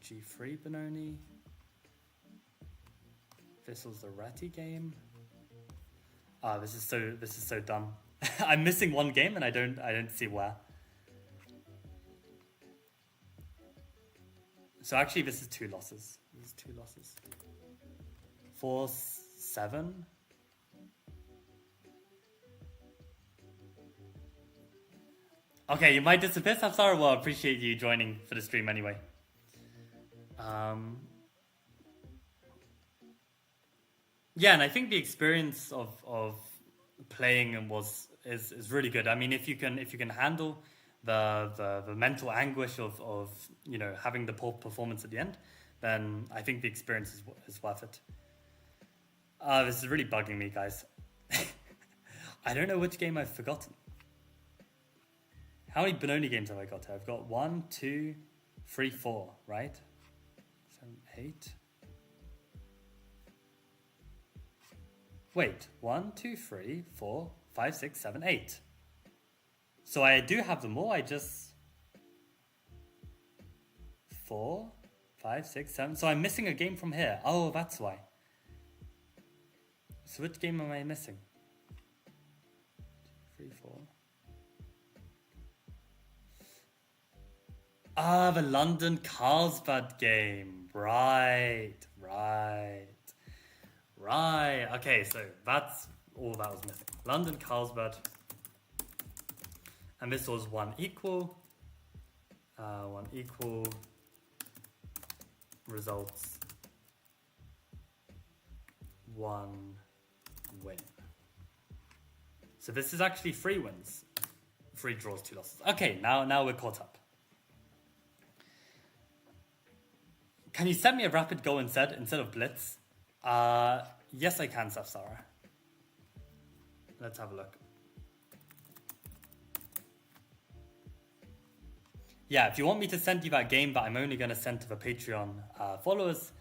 G3 Benoni. This was the Reti game. This is so dumb. I'm missing 1 game and I don't see where. So actually this is 2 losses. 4, 7. Okay, you might disappear, Safsara. Well, I appreciate you joining for the stream anyway. Yeah, and I think the experience of playing is really good. I mean, if you can handle the mental anguish of having the poor performance at the end, then I think the experience is worth it. This is really bugging me, guys. I don't know which game I've forgotten. How many Benoni games have I got? I've got 1, 2, 3, 4, right? 7, 8. Wait, 1, 2, 3, 4, 5, 6, 7, 8. So I do have them all. I just 4, 5, 6, 7. So I'm missing a game from here. Oh, that's why. So which game am I missing? 2, 3, 4. Ah, the London Carlsbad game. Right. Okay, so that's all that was missing. London Carlsbad. And this was 1 equal. 1 equal. Results. 1 win. So this is actually 3 wins. 3 draws, 2 losses. Okay, now we're caught up. Can you send me a rapid goal instead of blitz? Yes, I can, Safsara. Let's have a look. Yeah, if you want me to send you that game, but I'm only going to send to the Patreon followers.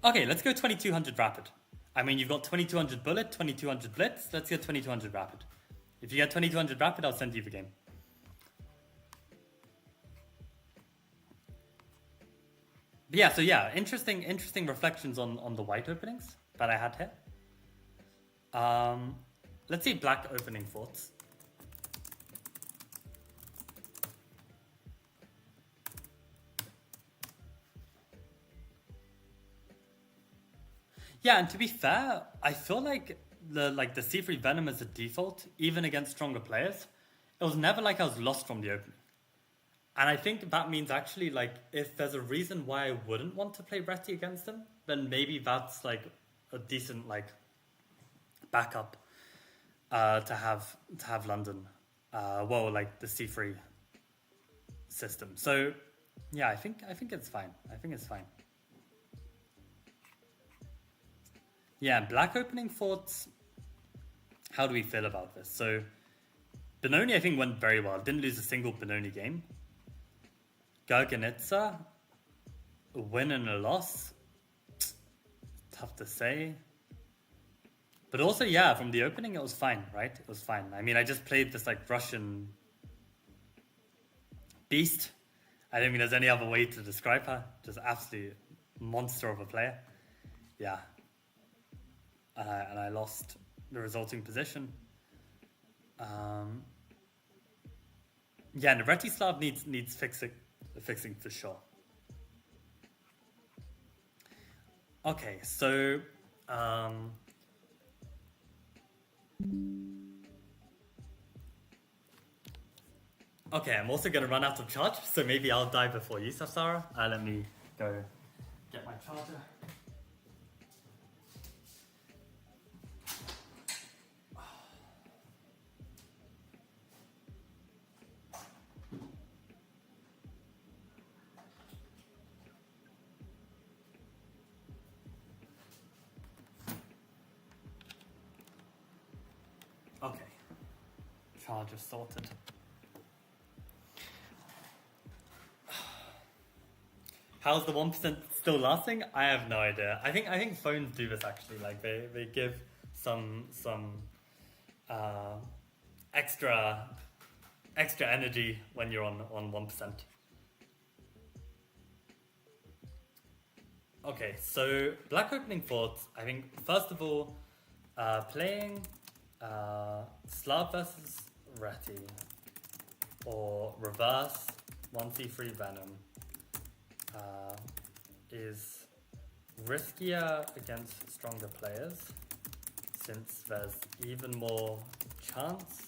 Okay, let's go 2200 rapid. I mean, you've got 2200 bullet, 2200 blitz. Let's get 2200 rapid. If you get 2200 rapid, I'll send you the game. But yeah, so yeah, interesting reflections on the white openings that I had here. Let's see black opening thoughts. Yeah, and to be fair, I feel like the C3 Venom as a default, even against stronger players, it was never like I was lost from the opening. And I think that means actually, like, if there's a reason why I wouldn't want to play Retty against them, then maybe that's like a decent like backup to have London. Like the C3 system. So yeah, I think it's fine. Yeah, black opening thoughts. How do we feel about this? So Benoni, I think, went very well. Didn't lose a single Benoni game. Garganitza, a win and a loss. Tough to say. But also, yeah, from the opening, it was fine, right? It was fine. I mean, I just played this like Russian beast. I don't think there's any other way to describe her. Just absolute monster of a player. Yeah. And I lost the resulting position. Yeah, and the Vretislav needs fixing for sure. Okay, so okay, I'm also gonna run out of charge, so maybe I'll die before you, Safsara. Let me go get my charger. Okay, charger sorted. How's the 1% still lasting? I have no idea. I think phones do this actually. Like they give some extra energy when you're on 1%. Okay, so black opening thoughts. I think first of all, playing Slav versus Retty or reverse 1c3 Venom is riskier against stronger players since there's even more chance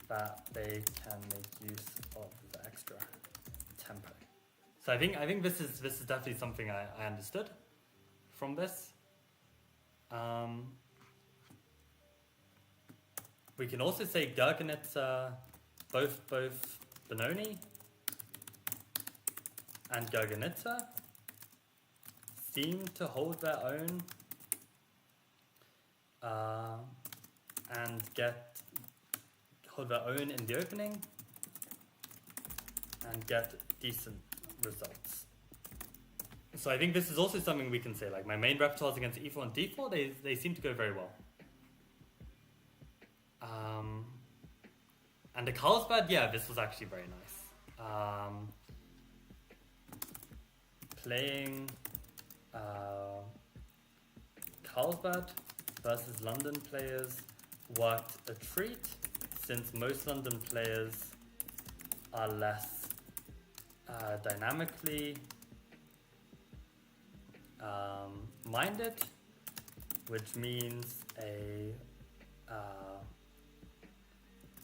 that they can make use of the extra tempo. So I think this is definitely something I understood from this. We can also say Garganitza, both Benoni and Garganitza seem to hold their own and hold their own in the opening and get decent results. So I think this is also something we can say, like my main repertoires against e4 and d4, they seem to go very well. And the Carlsbad, yeah, this was actually very nice. Playing Carlsbad versus London players worked a treat since most London players are less dynamically minded, which means a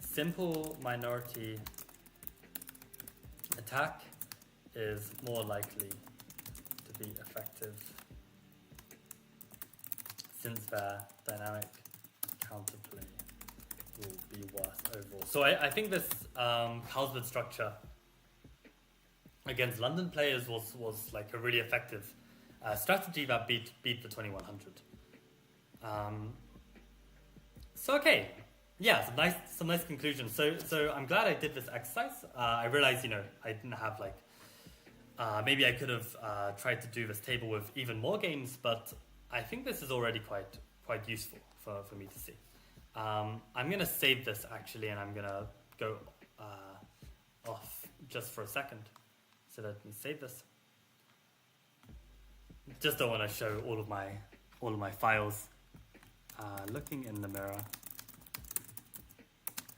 simple minority attack is more likely to be effective since their dynamic counterplay will be worse overall. So I think this Carlsbad structure against London players was like a really effective strategy that beat the 2100. So okay, yeah, some nice conclusions. So I'm glad I did this exercise. I realized, I didn't have like maybe I could have tried to do this table with even more games, but I think this is already quite useful for me to see. I'm gonna save this actually, and I'm gonna go off just for a second. So let me save this. Just don't want to show all of my files. Looking in the mirror.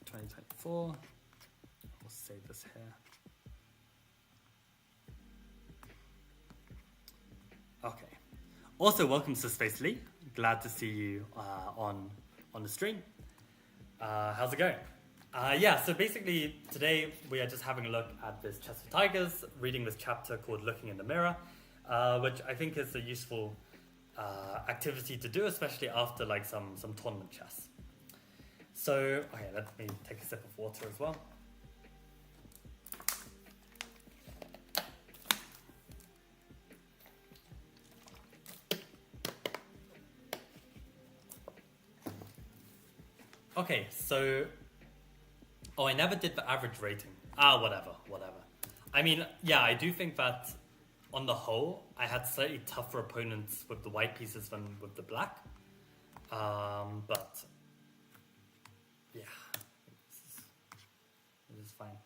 2024. We'll save this here. Okay. Also, welcome to Space Lee. Glad to see you on the stream. How's it going? Yeah, so basically today we are just having a look at this Chess for Tigers, reading this chapter called Looking in the Mirror, which I think is a useful activity to do, especially after like some tournament chess. So, okay, let me take a sip of water as well. Okay, so, I never did the average rating. Whatever. I mean, yeah, I do think that on the whole, I had slightly tougher opponents with the white pieces than with the black. But yeah, this is fine.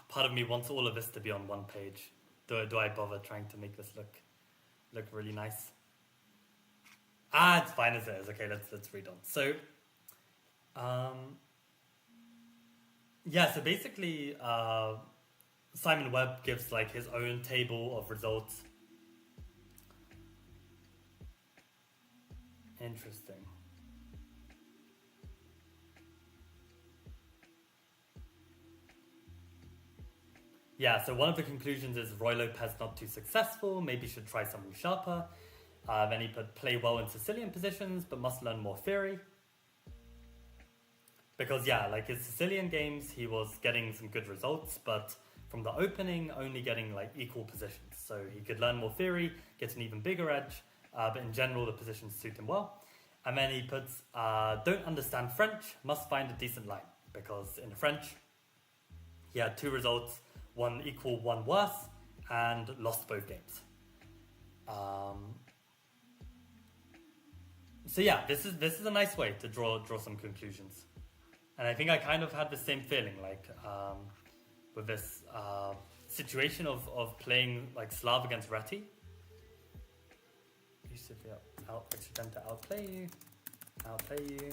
Part of me wants all of this to be on one page. Do I bother trying to make this look really nice? It's fine as it is. Okay, let's read on. So, yeah. So basically, Simon Webb gives like his own table of results. Interesting. Yeah, so one of the conclusions is Roy Lopez not too successful, maybe should try something sharper. Then he put play well in Sicilian positions, but must learn more theory. Because yeah, like his Sicilian games, he was getting some good results, but from the opening, only getting like equal positions. So he could learn more theory, get an even bigger edge, but in general, the positions suit him well. And then he puts, don't understand French, must find a decent line. Because in French, he had two results, one equal, one worse, and lost both games. So yeah, this is a nice way to draw some conclusions. And I think I kind of had the same feeling, like with this situation of playing like Slav against Reti. Extra to outplay you.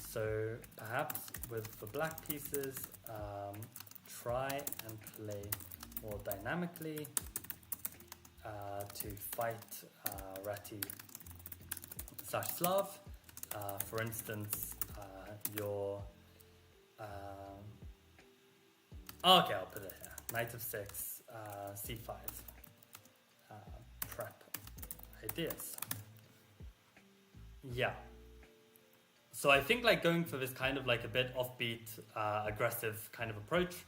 So perhaps with the black pieces, try and play more dynamically to fight Reti / Slav. For instance, your okay, I'll put it here. Knight of 6, c5. Prep ideas. Yeah. So I think like going for this kind of like a bit offbeat, aggressive kind of approach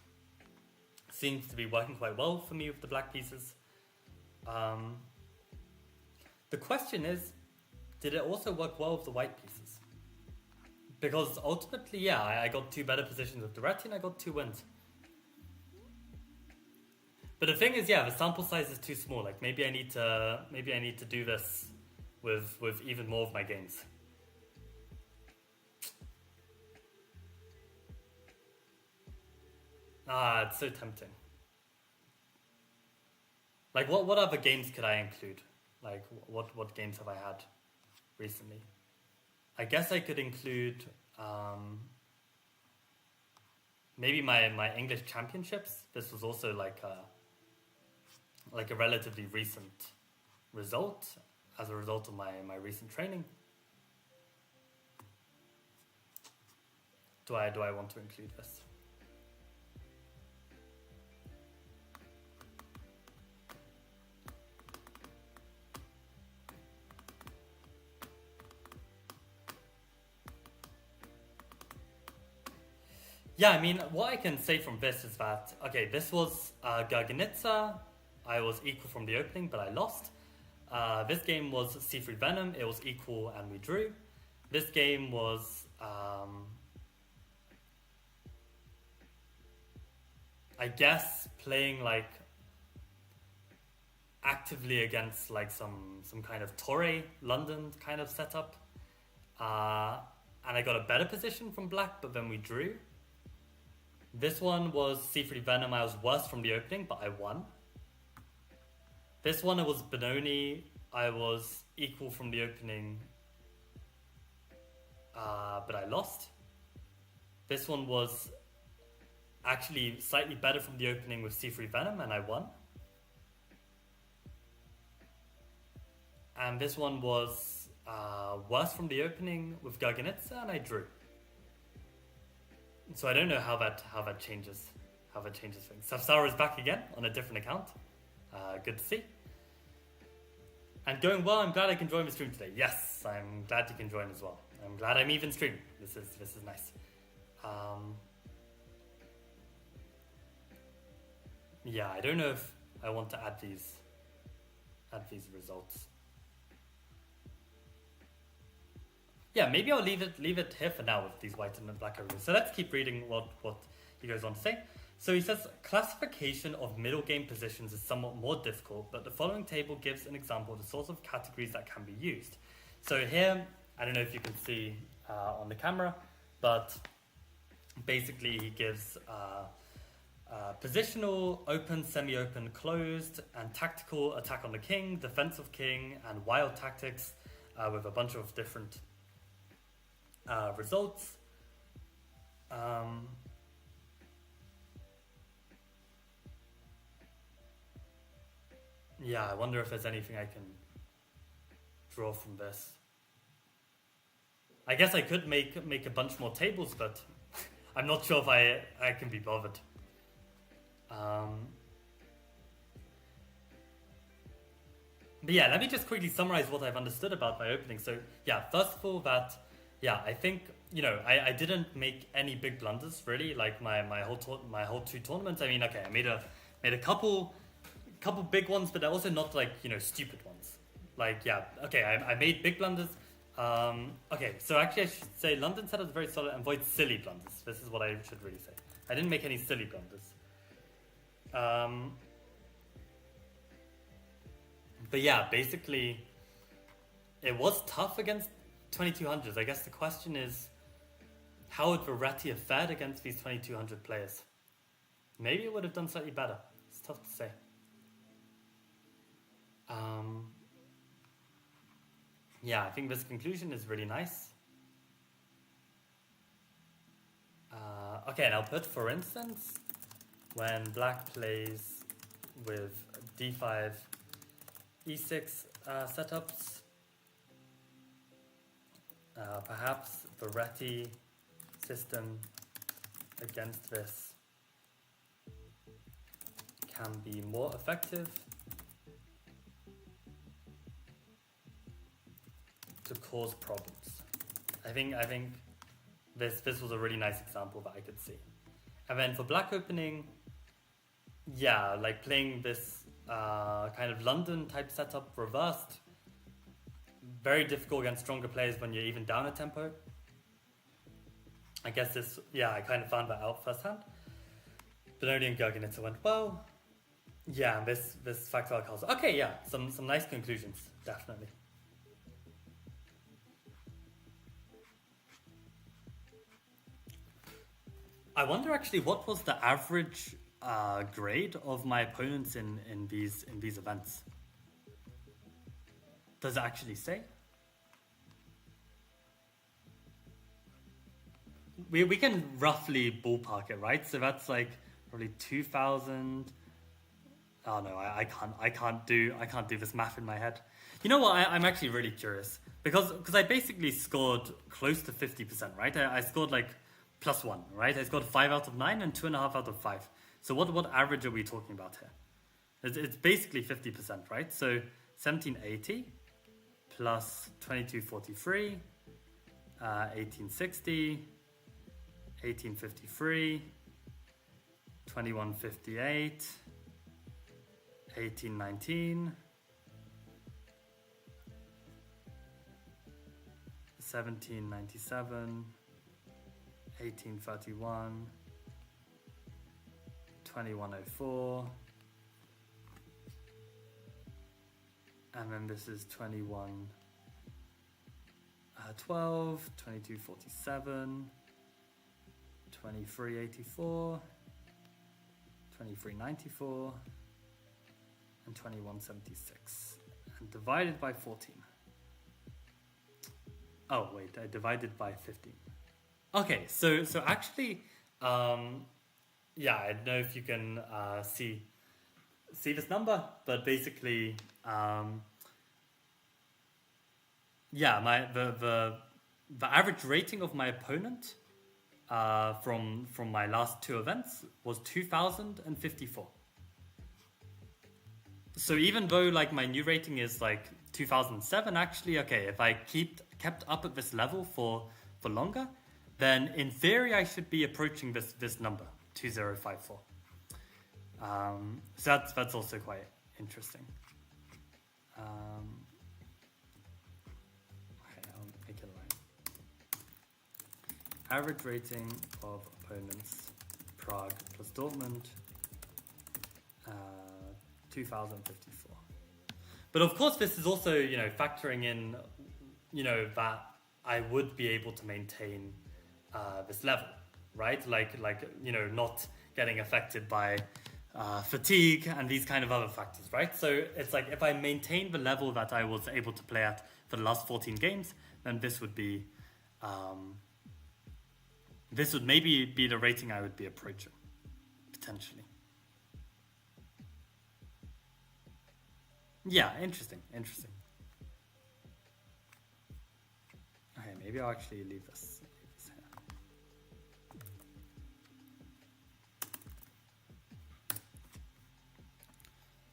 seems to be working quite well for me with the black pieces. The question is, did it also work well with the white pieces? Because ultimately, yeah, I got two better positions with the Reti and I got 2 wins. But the thing is, yeah, the sample size is too small. Like maybe I need to do this with even more of my games. It's so tempting. Like what other games could I include? Like what games have I had recently? I guess I could include maybe my English championships. This was also like a relatively recent result as a result of my recent training. Do I want to include this? Yeah, I mean, what I can say from this is that, okay, this was Garganitza. I was equal from the opening, but I lost. This game was C3 Venom. It was equal and we drew. This game was, I guess, playing like actively against like some kind of Torre London kind of setup. And I got a better position from black, but then we drew. This one was C3 Venom. I was worse from the opening, but I won. This one, it was Benoni. I was equal from the opening, but I lost. This one was actually slightly better from the opening with C3 Venom, and I won. And this one was worse from the opening with Garganitza, and I drew. So I don't know how that changes things. Safsara is back again on a different account. Good to see. And going well. I'm glad I can join the stream today. Yes, I'm glad you can join as well. I'm glad I'm even streaming. This is nice. Yeah, I don't know if I want to add these results. Yeah, maybe I'll leave it here for now with these white and black arenas. So let's keep reading what he goes on to say. So he says, classification of middle game positions is somewhat more difficult, but the following table gives an example of the sorts of categories that can be used. So here, I don't know if you can see on the camera, but basically he gives positional, open, semi-open, closed, and tactical attack on the king, defensive king, and wild tactics with a bunch of different results. Yeah, I wonder if there's anything I can draw from this. I guess I could make a bunch more tables, but I'm not sure if I can be bothered. But yeah, let me just quickly summarize what I've understood about my opening. So yeah, first of all, I think, I didn't make any big blunders really. Like my whole two tournaments. I mean, okay, I made a couple big ones, but they're also not like stupid ones. Like yeah, okay, I made big blunders. Okay, so actually I should say London setup is very solid and avoid silly blunders. This is what I should really say. I didn't make any silly blunders. But yeah, basically, it was tough against 2200s. I guess the question is, how would Veretti have fared against these 2200 players? Maybe it would have done slightly better. It's tough to say. Yeah, I think this conclusion is really nice. Okay, and I'll put, for instance, when black plays with d5, e6 setups, perhaps Veretti system against this can be more effective to cause problems. I think this was a really nice example that I could see. And then for black opening, yeah, like playing this kind of London type setup reversed, very difficult against stronger players when you're even down a tempo. I guess this, yeah, I kind of found that out firsthand. Benoni and Garganitza went well. Yeah, and this factorial castle. Okay, yeah, some nice conclusions, definitely. I wonder actually what was the average grade of my opponents in these events. Does it actually say? we can roughly ballpark it, right? So that's like probably 2,000. Oh no, I can't do this math in my head. You know what? I'm actually really curious because I basically scored close to 50%, right? I scored like +1, right? I scored 5 out of 9 and 2.5 out of 5. So what average are we talking about here? It's basically 50%, right? So 1780 plus 2243, 1860, 1853, 2158, 1819, 1797, 1831, 2104, and then this is 2112, 2247, 2384, 2394, and 2176, and divided by 14. Oh wait, I divided by 15. Okay, so actually, yeah, I don't know if you can see this number, but basically, yeah, the average rating of my opponent from my last 2 events was 2,054. So even though like my new rating is like 2007, actually, okay, if I kept up at this level for longer, then in theory I should be approaching this number, 2054. So that's also quite interesting. Okay, I'll make it a line. Average rating of opponents, Prague plus Dortmund, 2054. But of course, this is also, factoring in, that I would be able to maintain this level, right? Like not getting affected by fatigue and these kind of other factors, right? So it's like if I maintain the level that I was able to play at for the last 14 games, then this would be, this would maybe be the rating I would be approaching, potentially. Yeah, interesting. Okay, maybe I'll actually leave this here.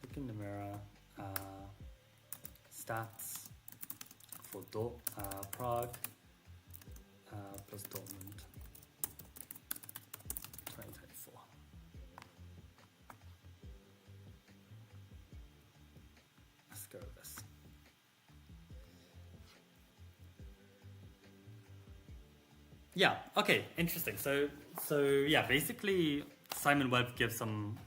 Look in the mirror. Stats for Prague plus Dortmund 2024. Let's go with this. Yeah, okay, interesting. So yeah, basically Simon Webb gives some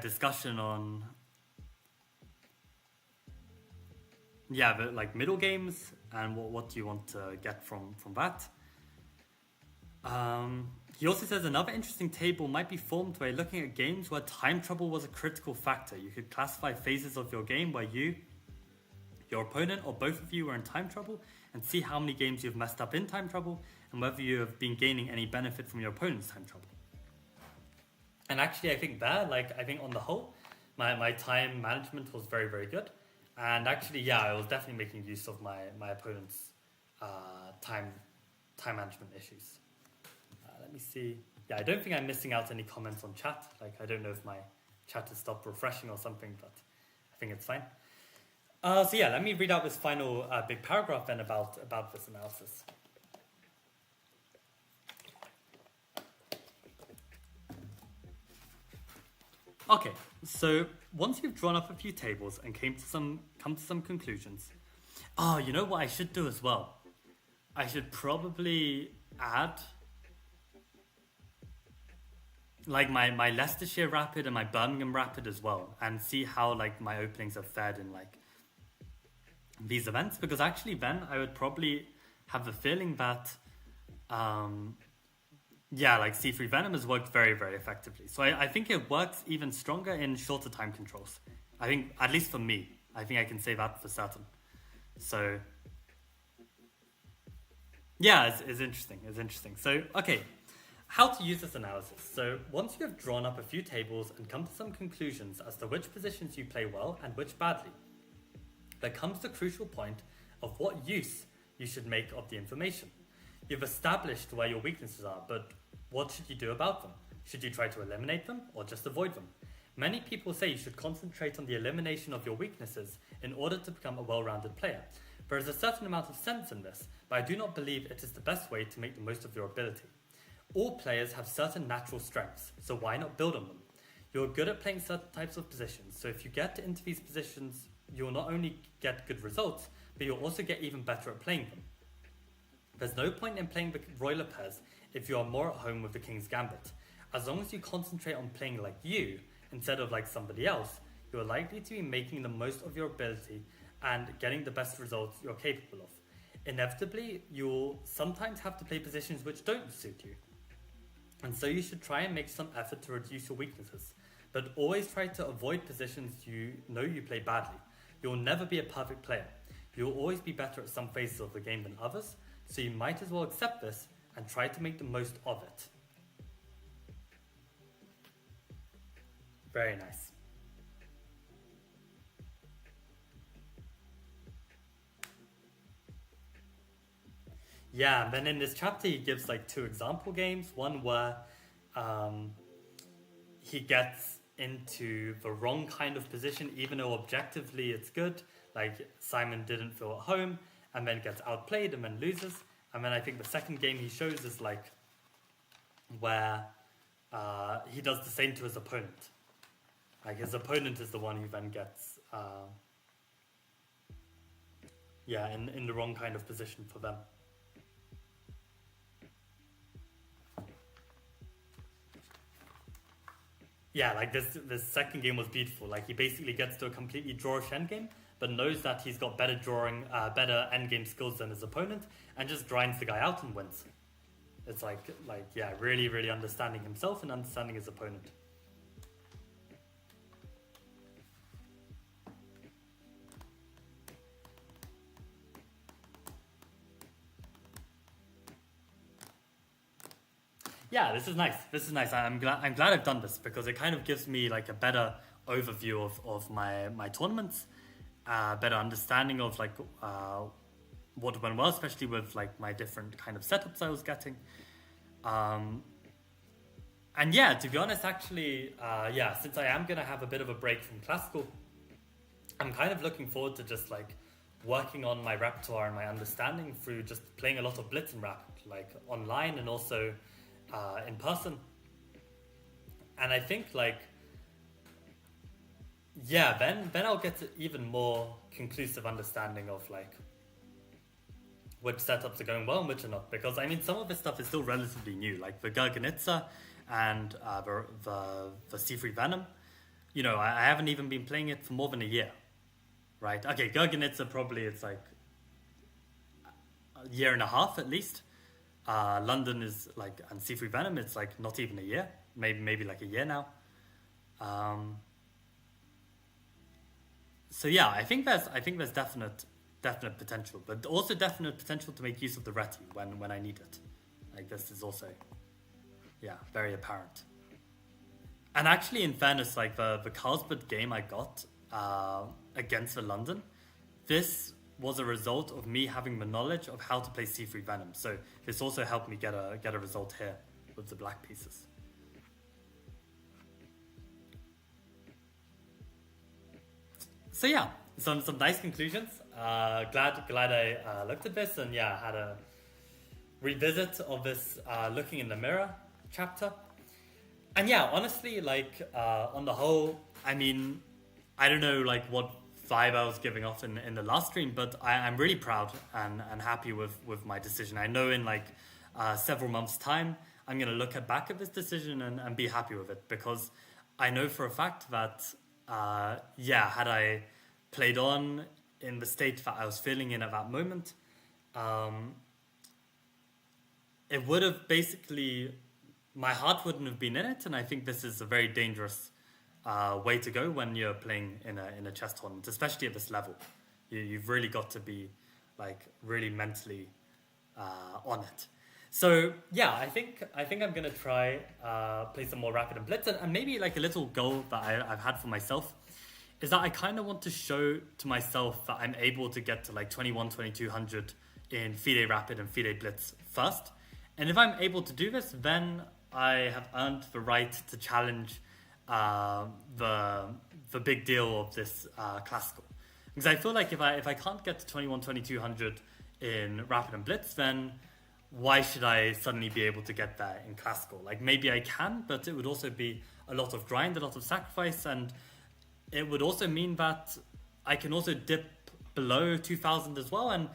discussion on the like middle games and what do you want to get from that. He also says another interesting table might be formed by looking at games where time trouble was a critical factor. You could classify phases of your game where you, your opponent, or both of you were in time trouble and see how many games you've messed up in time trouble and whether you have been gaining any benefit from your opponent's time trouble. And actually, I think on the whole, my time management was very, very good. And actually, I was definitely making use of my opponent's time management issues. Let me see. Yeah, I don't think I'm missing out any comments on chat. Like, I don't know if my chat has stopped refreshing or something, but I think it's fine. So let me read out this final big paragraph then about this analysis. Okay, so once you've drawn up a few tables and come to some conclusions, you know what I should do as well? I should probably add like my Leicestershire Rapid and my Birmingham Rapid as well, and see how like my openings have fared in like these events, because actually then I would probably have the feeling that like C3 Venom has worked very, very effectively. So I think it works even stronger in shorter time controls. I think, at least for me, I think I can say that for certain. So Yeah, it's interesting. It's interesting. So, okay, how to use this analysis. So, once you have drawn up a few tables and come to some conclusions as to which positions you play well and which badly, there comes the crucial point of what use you should make of the information. You've established where your weaknesses are, but what should you do about them? Should you try to eliminate them or just avoid them? Many people say you should concentrate on the elimination of your weaknesses in order to become a well-rounded player. There is a certain amount of sense in this, but I do not believe it is the best way to make the most of your ability. All players have certain natural strengths, so why not build on them? You're good at playing certain types of positions, so if you get into these positions, you'll not only get good results, but you'll also get even better at playing them. There's no point in playing the Royal pairs if you are more at home with the King's Gambit. As long as you concentrate on playing like you, instead of like somebody else, you're likely to be making the most of your ability and getting the best results you're capable of. Inevitably, you'll sometimes have to play positions which don't suit you. And so you should try and make some effort to reduce your weaknesses. But always try to avoid positions you know you play badly. You'll never be a perfect player. You'll always be better at some phases of the game than others, so you might as well accept this and try to make the most of it. Very nice. Yeah, and then in this chapter he gives like 2 example games. One where he gets into the wrong kind of position, even though objectively it's good. Like Simon didn't feel at home, and then gets outplayed and then loses. And then I think the second game he shows is like where he does the same to his opponent. Like his opponent is the one who then gets in the wrong kind of position for them. Yeah, like this second game was beautiful. Like he basically gets to a completely drawish endgame, but knows that he's got better better endgame skills than his opponent, and just grinds the guy out and wins. It's really, really understanding himself and understanding his opponent. Yeah, this is nice. This is nice. I'm glad I've done this because it kind of gives me like a better overview of my tournaments, better understanding of like what went well, especially with like my different kind of setups I was getting. And yeah, to be honest, actually, since I am gonna have a bit of a break from classical, I'm kind of looking forward to just like working on my repertoire and my understanding through just playing a lot of blitz and rap, like online and also in person. And I think like then I'll get to even more conclusive understanding of like which setups are going well and which are not, because I mean some of this stuff is still relatively new, like the Garganitza and the C3 Venom. You know, I haven't even been playing it for more than a year, right? Okay, Garganitza probably it's like a year and a half at least. London is like, and C3 Venom, it's like not even a year, maybe like a year now. So yeah, I think there's definite potential, but also definite potential to make use of the Reti when I need it. Like this is also, very apparent. And actually, in fairness, like the Carlsbad game I got against the London, this was a result of me having the knowledge of how to play C3 Venom. So this also helped me get a result here with the black pieces. So yeah, some nice conclusions. Glad I looked at this and had a revisit of this looking in the mirror chapter. And honestly, like on the whole, I mean, I don't know like what vibe I was giving off in the last stream, but I'm really proud and happy with my decision. I know in like several months' time, I'm going to look back at this decision and be happy with it, because I know for a fact that, had I played on in the state that I was feeling in at that moment, it would have basically, my heart wouldn't have been in it, and I think this is a very dangerous way to go when you're playing in a chess tournament, especially at this level. You've really got to be like really mentally on it. So yeah, I think I'm gonna try play some more Rapid and Blitz, and maybe like a little goal that I've had for myself is that I kind of want to show to myself that I'm able to get to like 21, 2200 in FIDE Rapid and FIDE Blitz first. And if I'm able to do this, then I have earned the right to challenge the big deal of this classical. Because I feel like if I can't get to 21, 2200 in Rapid and Blitz, then why should I suddenly be able to get that in classical? Like maybe I can, but it would also be a lot of grind, a lot of sacrifice, and it would also mean that I can also dip below 2000 as well. And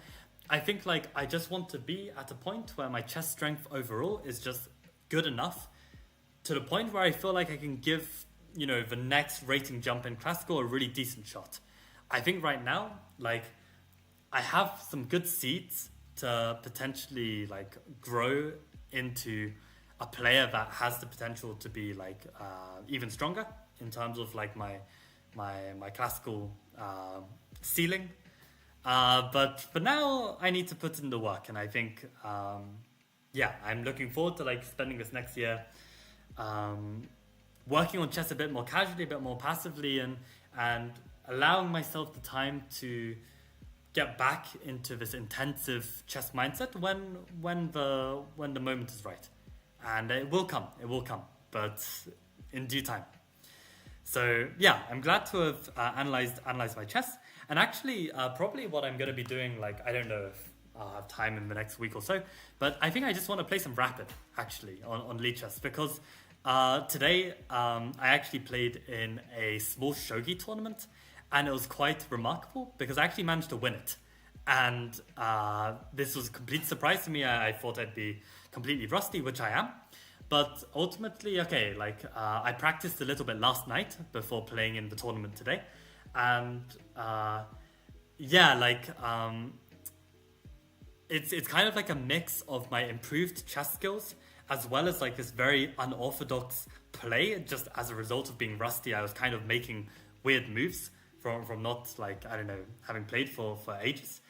I think like I just want to be at a point where my chess strength overall is just good enough to the point where I feel like I can give, you know, the next rating jump in classical a really decent shot. I think right now, like I have some good seeds to potentially like grow into a player that has the potential to be like even stronger in terms of like my classical ceiling. But for now, I need to put in the work, and I think I'm looking forward to like spending this next year working on chess a bit more casually, a bit more passively, and allowing myself the time to get back into this intensive chess mindset when the moment is right. And it will come, but in due time. So yeah, I'm glad to have analyzed my chess. And actually, probably what I'm going to be doing, like, I don't know if I'll have time in the next week or so, but I think I just want to play some Rapid, actually, on Lead Chess, because today I actually played in a small shogi tournament, and it was quite remarkable, because I actually managed to win it. And this was a complete surprise to me. I thought I'd be completely rusty, which I am. But ultimately, okay, like I practiced a little bit last night before playing in the tournament today. And it's kind of like a mix of my improved chess skills as well as like this very unorthodox play. Just as a result of being rusty, I was kind of making weird moves from not like, I don't know, having played for ages.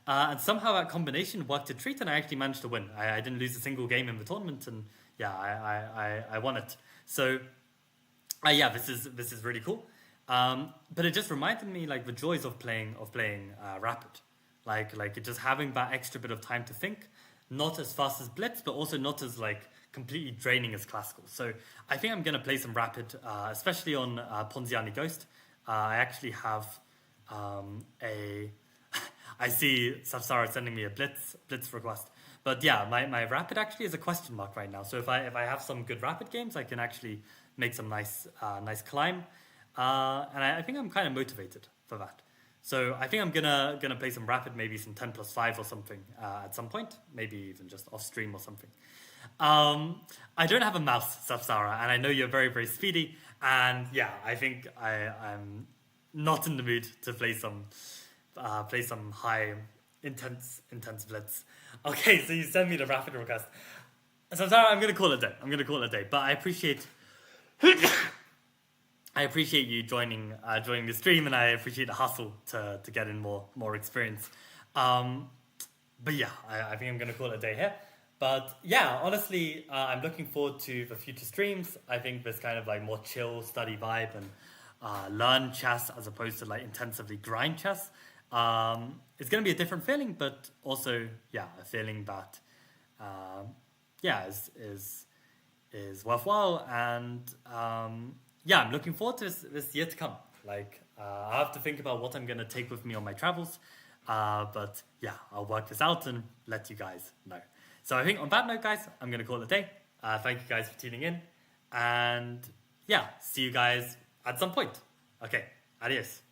And somehow that combination worked a treat, and I actually managed to win. I didn't lose a single game in the tournament, and yeah, I won it. So this is really cool. But it just reminded me like the joys of playing Rapid, like just having that extra bit of time to think, not as fast as Blitz, but also not as like completely draining as Classical. So I think I'm gonna play some Rapid, especially on Ponziani Ghost. I actually have I see Safsara sending me a Blitz request. But yeah, my Rapid actually is a question mark right now. So if I have some good Rapid games, I can actually make some nice climb. And I think I'm kind of motivated for that. So I think I'm gonna play some Rapid, maybe some 10+5 or something at some point, maybe even just off stream or something. I don't have a mouse, Safsara, and I know you're very, very speedy. And yeah, I think I'm not in the mood to play some high intense Blitz. Okay, so you send me the Rapid request. Safsara, I'm gonna call it a day. But I appreciate you joining the stream, and I appreciate the hustle to get in more experience. But yeah, I think I'm gonna call it a day here. But yeah, honestly, I'm looking forward to the future streams. I think this kind of like more chill study vibe and learn chess as opposed to like intensively grind chess. It's gonna be a different feeling, but also a feeling that is worthwhile. And I'm looking forward to this year to come. Like I have to think about what I'm gonna take with me on my travels. But yeah, I'll work this out and let you guys know. So I think on that note, guys, I'm going to call it a day. Thank you guys for tuning in. And yeah, see you guys at some point. Okay, adios.